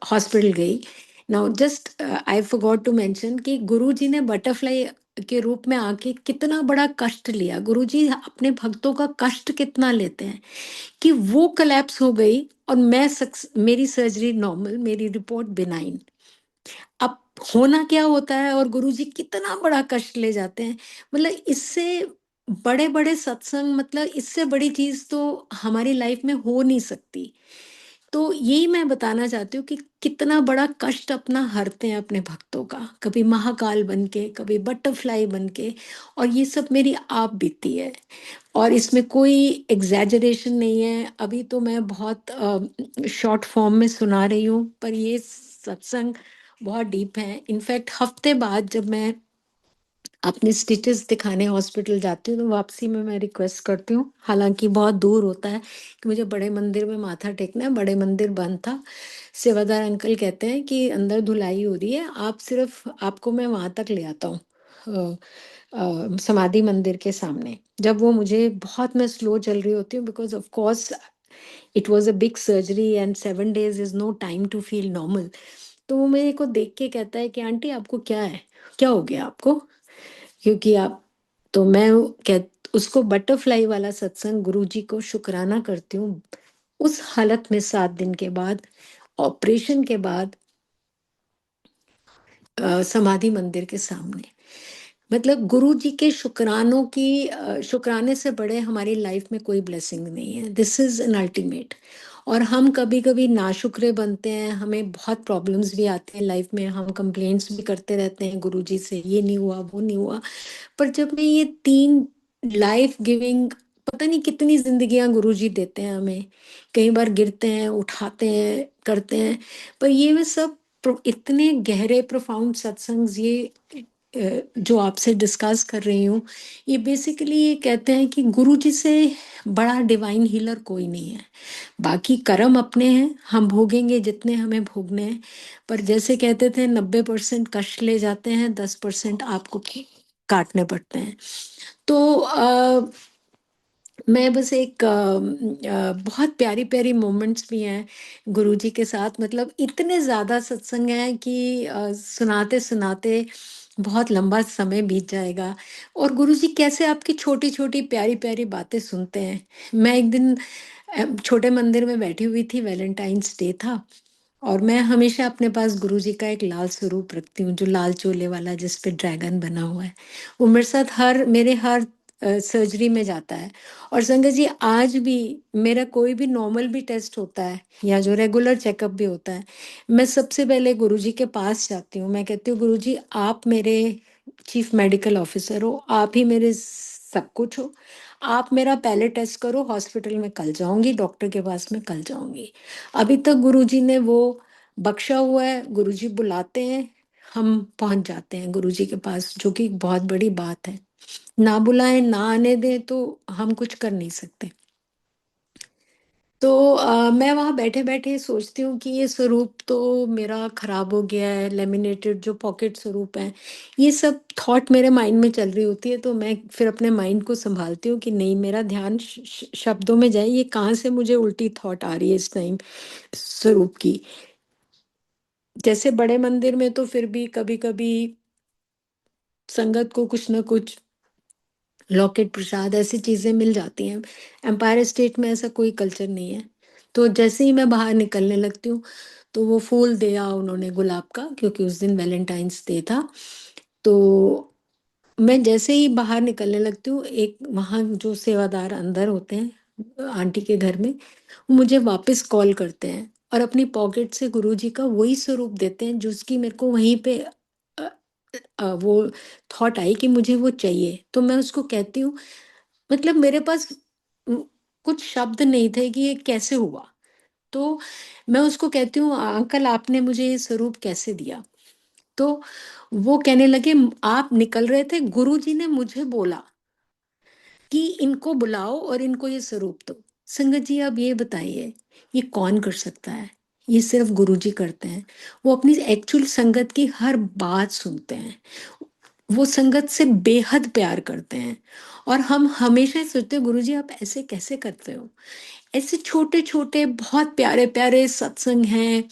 हॉस्पिटल गई। Now just I forgot to mention कि गुरुजी ने बटरफ्लाई के रूप में आके कितना बड़ा कष्ट लिया। गुरुजी अपने भक्तों का कष्ट कितना लेते हैं कि वो कोलैप्स हो गई और मेरी सर्जरी नॉर्मल, मेरी रिपोर्ट बिनाइन। अब होना क्या होता है और गुरुजी कितना बड़ा कष्ट ले जाते हैं। मतलब इससे बड़े बड़े सत्संग, मतलब इससे बड़ी चीज तो हमारी लाइफ में हो नहीं सकती। तो यही मैं बताना चाहती हूँ कि कितना बड़ा कष्ट अपना हरते हैं अपने भक्तों का, कभी महाकाल बन के, कभी बटरफ्लाई बन के। और ये सब मेरी आप बीती है और इसमें कोई एग्जैजरेशन नहीं है। अभी तो मैं बहुत शॉर्ट फॉर्म में सुना रही हूँ, पर ये सत्संग बहुत डीप है। इनफैक्ट हफ्ते बाद जब मैं अपने स्टिचेस दिखाने हॉस्पिटल जाती हूँ तो वापसी में मैं रिक्वेस्ट करती हूँ, हालांकि बहुत दूर होता है, कि मुझे बड़े मंदिर में माथा टेकना है। बड़े मंदिर बंद था। सेवादार अंकल कहते हैं कि अंदर धुलाई हो रही है, आप सिर्फ, आपको मैं वहां तक ले आता हूँ समाधि मंदिर के सामने। जब वो मुझे बहुत, मैं स्लो चल रही होती हूँ because of course it was a big surgery and 7 days is no time to feel normal. तो वो मेरे को देख के कहता है कि आंटी आपको क्या है, क्या हो गया आपको, क्योंकि आप, तो मैं कह उसको बटरफ्लाई वाला सत्संग गुरुजी को शुक्राना करती हूँ। उस हालत में 7 दिन के बाद, ऑपरेशन के बाद, समाधि मंदिर के सामने, मतलब गुरु जी के शुक्रानों की, शुक्राने से बड़े हमारी लाइफ में कोई ब्लेसिंग नहीं है। This is an ultimate. और हम कभी कभी नाशुक्रे बनते हैं, हमें बहुत प्रॉब्लम्स भी आते हैं लाइफ में, हम कंप्लेंट्स भी करते रहते हैं गुरु जी से, ये नहीं हुआ वो नहीं हुआ। पर जब मैं ये 3 लाइफ गिविंग, पता नहीं कितनी जिंदगियां गुरुजी देते हैं हमें, कई बार गिरते हैं, उठाते हैं, करते हैं। पर ये मैं सब इतने गहरे प्रोफाउंड सत्संग, ये जो आपसे डिस्कस कर रही हूँ, ये बेसिकली ये कहते हैं कि गुरुजी से बड़ा डिवाइन हीलर कोई नहीं है। बाकी कर्म अपने हैं, हम भोगेंगे जितने हमें भोगने हैं। पर जैसे कहते थे 90% कष्ट ले जाते हैं, 10% आपको काटने पड़ते हैं। तो मैं बस एक बहुत प्यारी प्यारी मोमेंट्स भी हैं गुरुजी के साथ। मतलब इतने ज़्यादा सत्संग हैं कि सुनाते सुनाते बहुत लंबा समय बीत जाएगा। और गुरुजी कैसे आपकी छोटी छोटी प्यारी प्यारी बातें सुनते हैं। मैं एक दिन छोटे मंदिर में बैठी हुई थी, वैलेंटाइंस डे था, और मैं हमेशा अपने पास गुरुजी का एक लाल स्वरूप रखती हूँ, जो लाल चोले वाला जिस पे ड्रैगन बना हुआ है। वो मेरे साथ मेरे हर सर्जरी में जाता है। और संगत जी, आज भी मेरा कोई भी नॉर्मल भी टेस्ट होता है या जो रेगुलर चेकअप भी होता है, मैं सबसे पहले गुरुजी के पास जाती हूँ। मैं कहती हूँ गुरुजी, आप मेरे चीफ मेडिकल ऑफिसर हो, आप ही मेरे सब कुछ हो। आप मेरा पहले टेस्ट करो, हॉस्पिटल में कल जाऊंगी, डॉक्टर के पास में कल जाऊंगी। अभी तक गुरुजी ने वो बख्शा हुआ है। गुरुजी बुलाते हैं, हम पहुंच जाते हैं गुरुजी के पास, जो कि बहुत बड़ी बात है। ना बुलाएं, ना आने दें, तो हम कुछ कर नहीं सकते। तो मैं वहाँ बैठे बैठे सोचती हूँ कि ये स्वरूप तो मेरा खराब हो गया है, लेमिनेटेड जो पॉकेट स्वरूप है। ये सब थॉट मेरे माइंड में चल रही होती है, तो मैं फिर अपने माइंड को संभालती हूँ कि नहीं, मेरा ध्यान शब्दों में जाए, ये कहाँ से मुझे उल्टी थॉट आ रही है इस टाइम स्वरूप की। जैसे बड़े मंदिर में तो फिर भी कभी कभी संगत को कुछ ना कुछ लॉकेट, प्रसाद, ऐसी चीजें मिल जाती हैं। एम्पायर स्टेट में ऐसा कोई कल्चर नहीं है। तो जैसे ही मैं बाहर निकलने लगती हूँ, तो वो फूल दिया उन्होंने गुलाब का, क्योंकि उस दिन वैलेंटाइंस डे था। तो मैं जैसे ही बाहर निकलने लगती हूँ, एक वहाँ जो सेवादार अंदर होते हैं आंटी के घर में, वो मुझे वापस कॉल करते हैं और अपनी पॉकेट से गुरुजी का वही स्वरूप देते हैं, जिसकी मेरे को वहीं पे अ, वो थॉट आई कि मुझे वो चाहिए। तो मैं उसको कहती हूँ, मतलब मेरे पास कुछ शब्द नहीं थे कि ये कैसे हुआ। तो मैं उसको कहती हूँ, अंकल आपने मुझे ये स्वरूप कैसे दिया? तो वो कहने लगे, आप निकल रहे थे, गुरुजी ने मुझे बोला कि इनको बुलाओ और इनको ये स्वरूप दो। संगत जी, आप ये बताइए, ये कौन कर सकता है? ये सिर्फ गुरुजी करते हैं। वो अपनी एक्चुअल संगत की हर बात सुनते हैं। वो संगत से बेहद प्यार करते हैं। और हम हमेशा ही सोचते हैं, गुरुजी आप ऐसे कैसे करते हो? ऐसे छोटे-छोटे बहुत प्यारे-प्यारे सत्संग हैं।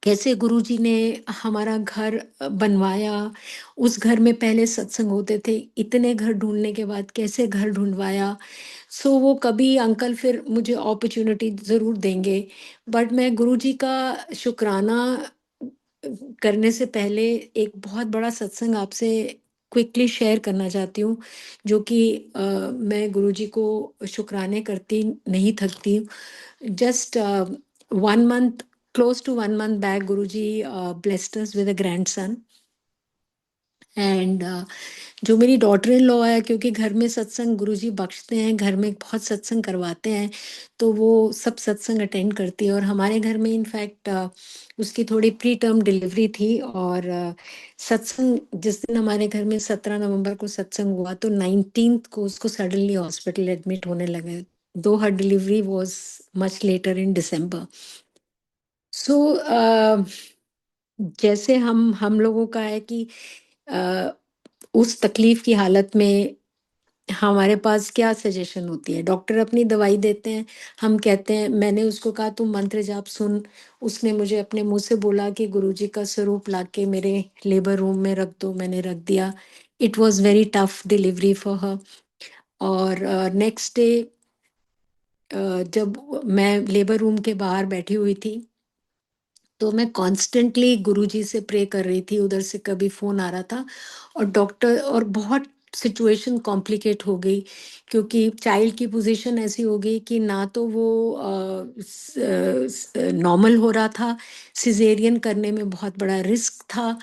कैसे गुरुजी ने हमारा घर बनवाया, उस घर में पहले सत्संग होते थे, इतने घर ढूँढने के बाद कैसे घर ढूँढवाया। सो वो कभी अंकल फिर मुझे अपॉर्च्युनिटी ज़रूर देंगे। बट मैं गुरुजी का शुक्राना करने से पहले एक बहुत बड़ा सत्संग आपसे क्विकली शेयर करना चाहती हूँ, जो कि मैं गुरुजी को शुक्राने करती नहीं थकती हूँ। Just 1 month, close to 1 month back, Guruji blessed us with a grandson. And जो मेरी डॉटर इन लॉ है, क्योंकि घर में सत्संग गुरुजी बख्शते हैं, घर में बहुत सत्संग करवाते हैं, तो वो सब सत्संग अटेंड करती है। और हमारे घर में इनफैक्ट उसकी थोड़ी प्री टर्म डिलीवरी थी। और सत्संग जिस दिन हमारे घर में 17 नवंबर को सत्संग हुआ, तो 19th को उसको सडनली हॉस्पिटल एडमिट होने लगे, though her delivery was much later in December. So जैसे हम लोगों का है कि अ, उस तकलीफ की हालत में हमारे पास क्या सजेशन होती है? डॉक्टर अपनी दवाई देते हैं, हम कहते हैं, मैंने उसको कहा तुम मंत्र जाप सुन, उसने मुझे अपने मुंह से बोला कि गुरुजी का स्वरूप लाके मेरे लेबर रूम में रख दो, मैंने रख दिया। It was very tough delivery for her. और नेक्स्ट डे जब मैं लेबर रूम के बाहर बैठी हुई थी, तो मैं कॉन्स्टेंटली गुरुजी से प्रे कर रही थी, उधर से कभी फ़ोन आ रहा था। और डॉक्टर और बहुत सिचुएशन कॉम्प्लिकेट हो गई, क्योंकि चाइल्ड की पोजीशन ऐसी हो गई कि ना तो वो नॉर्मल हो रहा था, सिजेरियन करने में बहुत बड़ा रिस्क था।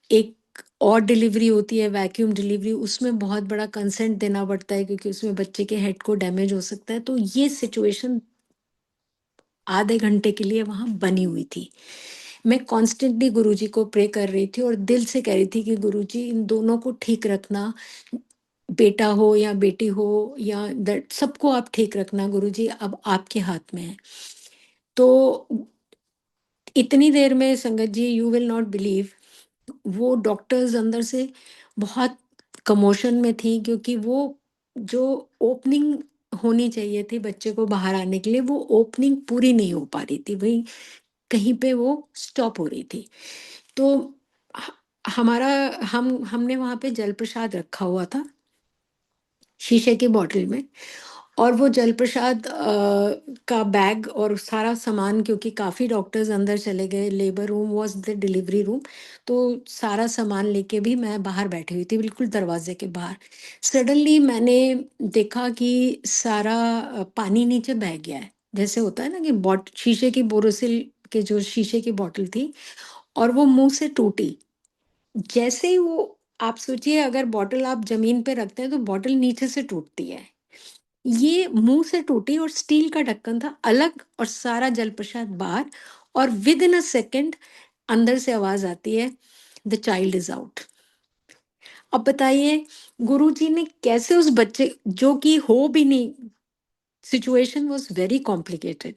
एक और डिलीवरी होती है वैक्यूम डिलीवरी, उसमें बहुत बड़ा कंसेंट देना पड़ता है, क्योंकि उसमें बच्चे के हेड को डैमेज हो सकता है। तो ये सिचुएशन आधे घंटे के लिए वहाँ बनी हुई थी। मैं कॉन्स्टेंटली गुरुजी को प्रे कर रही थी और दिल से कह रही थी कि गुरुजी इन दोनों को ठीक रखना, बेटा हो या बेटी हो या दैट सबको आप ठीक रखना गुरुजी, अब आपके हाथ में है। तो इतनी देर में संगत ji, you will not believe, वो डॉक्टर्स अंदर से बहुत कमोशन में थी, क्योंकि वो जो ओपनिंग होनी चाहिए थी बच्चे को बाहर आने के लिए, वो ओपनिंग पूरी नहीं हो पा रही थी, वही कहीं पे वो स्टॉप हो रही थी। तो ह हमारा हमने वहाँ पे जल प्रसाद रखा हुआ था, शीशे की बॉटल में। और वो जल प्रसाद का बैग और सारा सामान, क्योंकि काफ़ी डॉक्टर्स अंदर चले गए, labour room was the delivery room, तो सारा सामान लेके भी मैं बाहर बैठी हुई थी, बिल्कुल दरवाजे के बाहर। सडनली मैंने देखा कि सारा पानी नीचे बह गया है। जैसे होता है ना कि शीशे की बोरोसिल के जो शीशे की बॉटल थी, और वो मुँह से टूटी। जैसे ही वो, आप सोचिए अगर बॉटल आप ज़मीन पे रखते हैं तो बॉटल नीचे से टूटती है। ये मुँह से टूटी और स्टील का ढक्कन था अलग, और सारा जलप्रपात बाहर। और विद इन अ सेकंड अंदर से आवाज़ आती है, द चाइल्ड इज़ आउट। अब बताइए, गुरुजी ने कैसे उस बच्चे, जो कि हो भी नहीं, सिचुएशन वाज़ वेरी कॉम्प्लिकेटेड।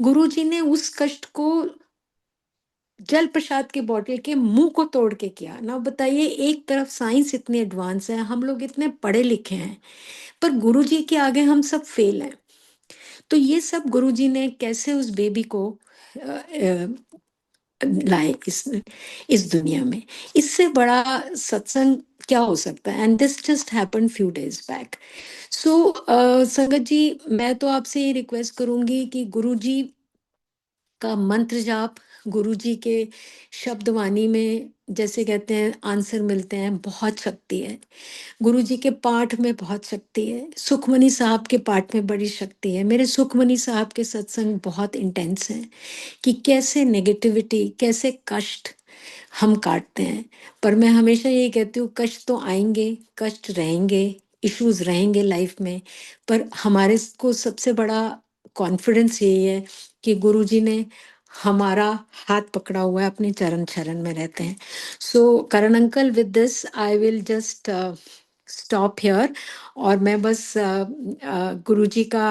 गुरुजी ने उस कष्ट को जल प्रसाद के बॉटल के मुंह को तोड़ के किया ना। बताइए, एक तरफ साइंस इतनी एडवांस है, हम लोग इतने पढ़े लिखे हैं, पर गुरुजी के आगे हम सब फेल हैं। तो ये सब गुरुजी ने कैसे उस बेबी को लाए इस दुनिया में, इससे बड़ा सत्संग क्या हो सकता है? And this just happened few days back. So sangat ji, मैं तो आपसे ये रिक्वेस्ट करूंगी कि गुरुजी का मंत्र जाप, गुरुजी के शब्द वाणी में, जैसे कहते हैं आंसर मिलते हैं, बहुत शक्ति है। गुरुजी के पाठ में बहुत शक्ति है, सुखमनी साहब के पाठ में बड़ी शक्ति है। मेरे सुखमनी साहब के सत्संग बहुत इंटेंस हैं, कि कैसे नेगेटिविटी, कैसे कष्ट हम काटते हैं। पर मैं हमेशा यही कहती हूँ, कष्ट तो आएंगे, कष्ट रहेंगे, इश्यूज रहेंगे लाइफ में, पर हमारे को सबसे बड़ा कॉन्फिडेंस यही है कि गुरुजी ने हमारा हाथ पकड़ा हुआ है, अपने चरण शरण में रहते हैं। So Karan uncle, with this I will just stop here. और मैं बस गुरुजी का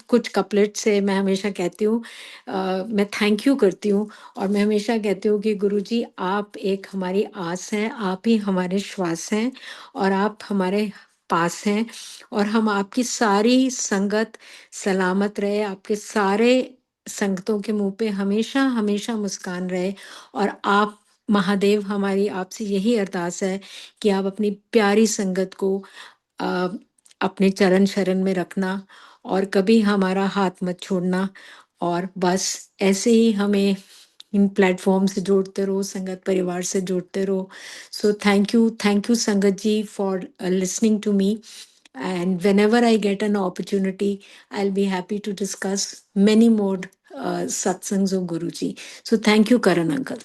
कुछ कपलेट से मैं हमेशा कहती हूँ, मैं थैंक यू करती हूँ। और मैं हमेशा कहती हूँ कि गुरुजी आप एक हमारी आस हैं, आप ही हमारे श्वास हैं, और आप हमारे पास हैं। और हम आपकी सारी संगत सलामत रहे, आपके सारे संगतों के मुंह पे हमेशा हमेशा मुस्कान रहे। और आप महादेव, हमारी आपसे यही अरदास है कि आप अपनी प्यारी संगत को अ, अपने चरण शरण में रखना, और कभी हमारा हाथ मत छोड़ना। और बस ऐसे ही हमें इन प्लेटफॉर्म से जोड़ते रहो, संगत परिवार से जोड़ते रहो। सो thank you sangat ji for listening to me. And whenever I get an opportunity, I'll be happy to discuss many more satsangs of Guruji. So thank you, Karan uncle.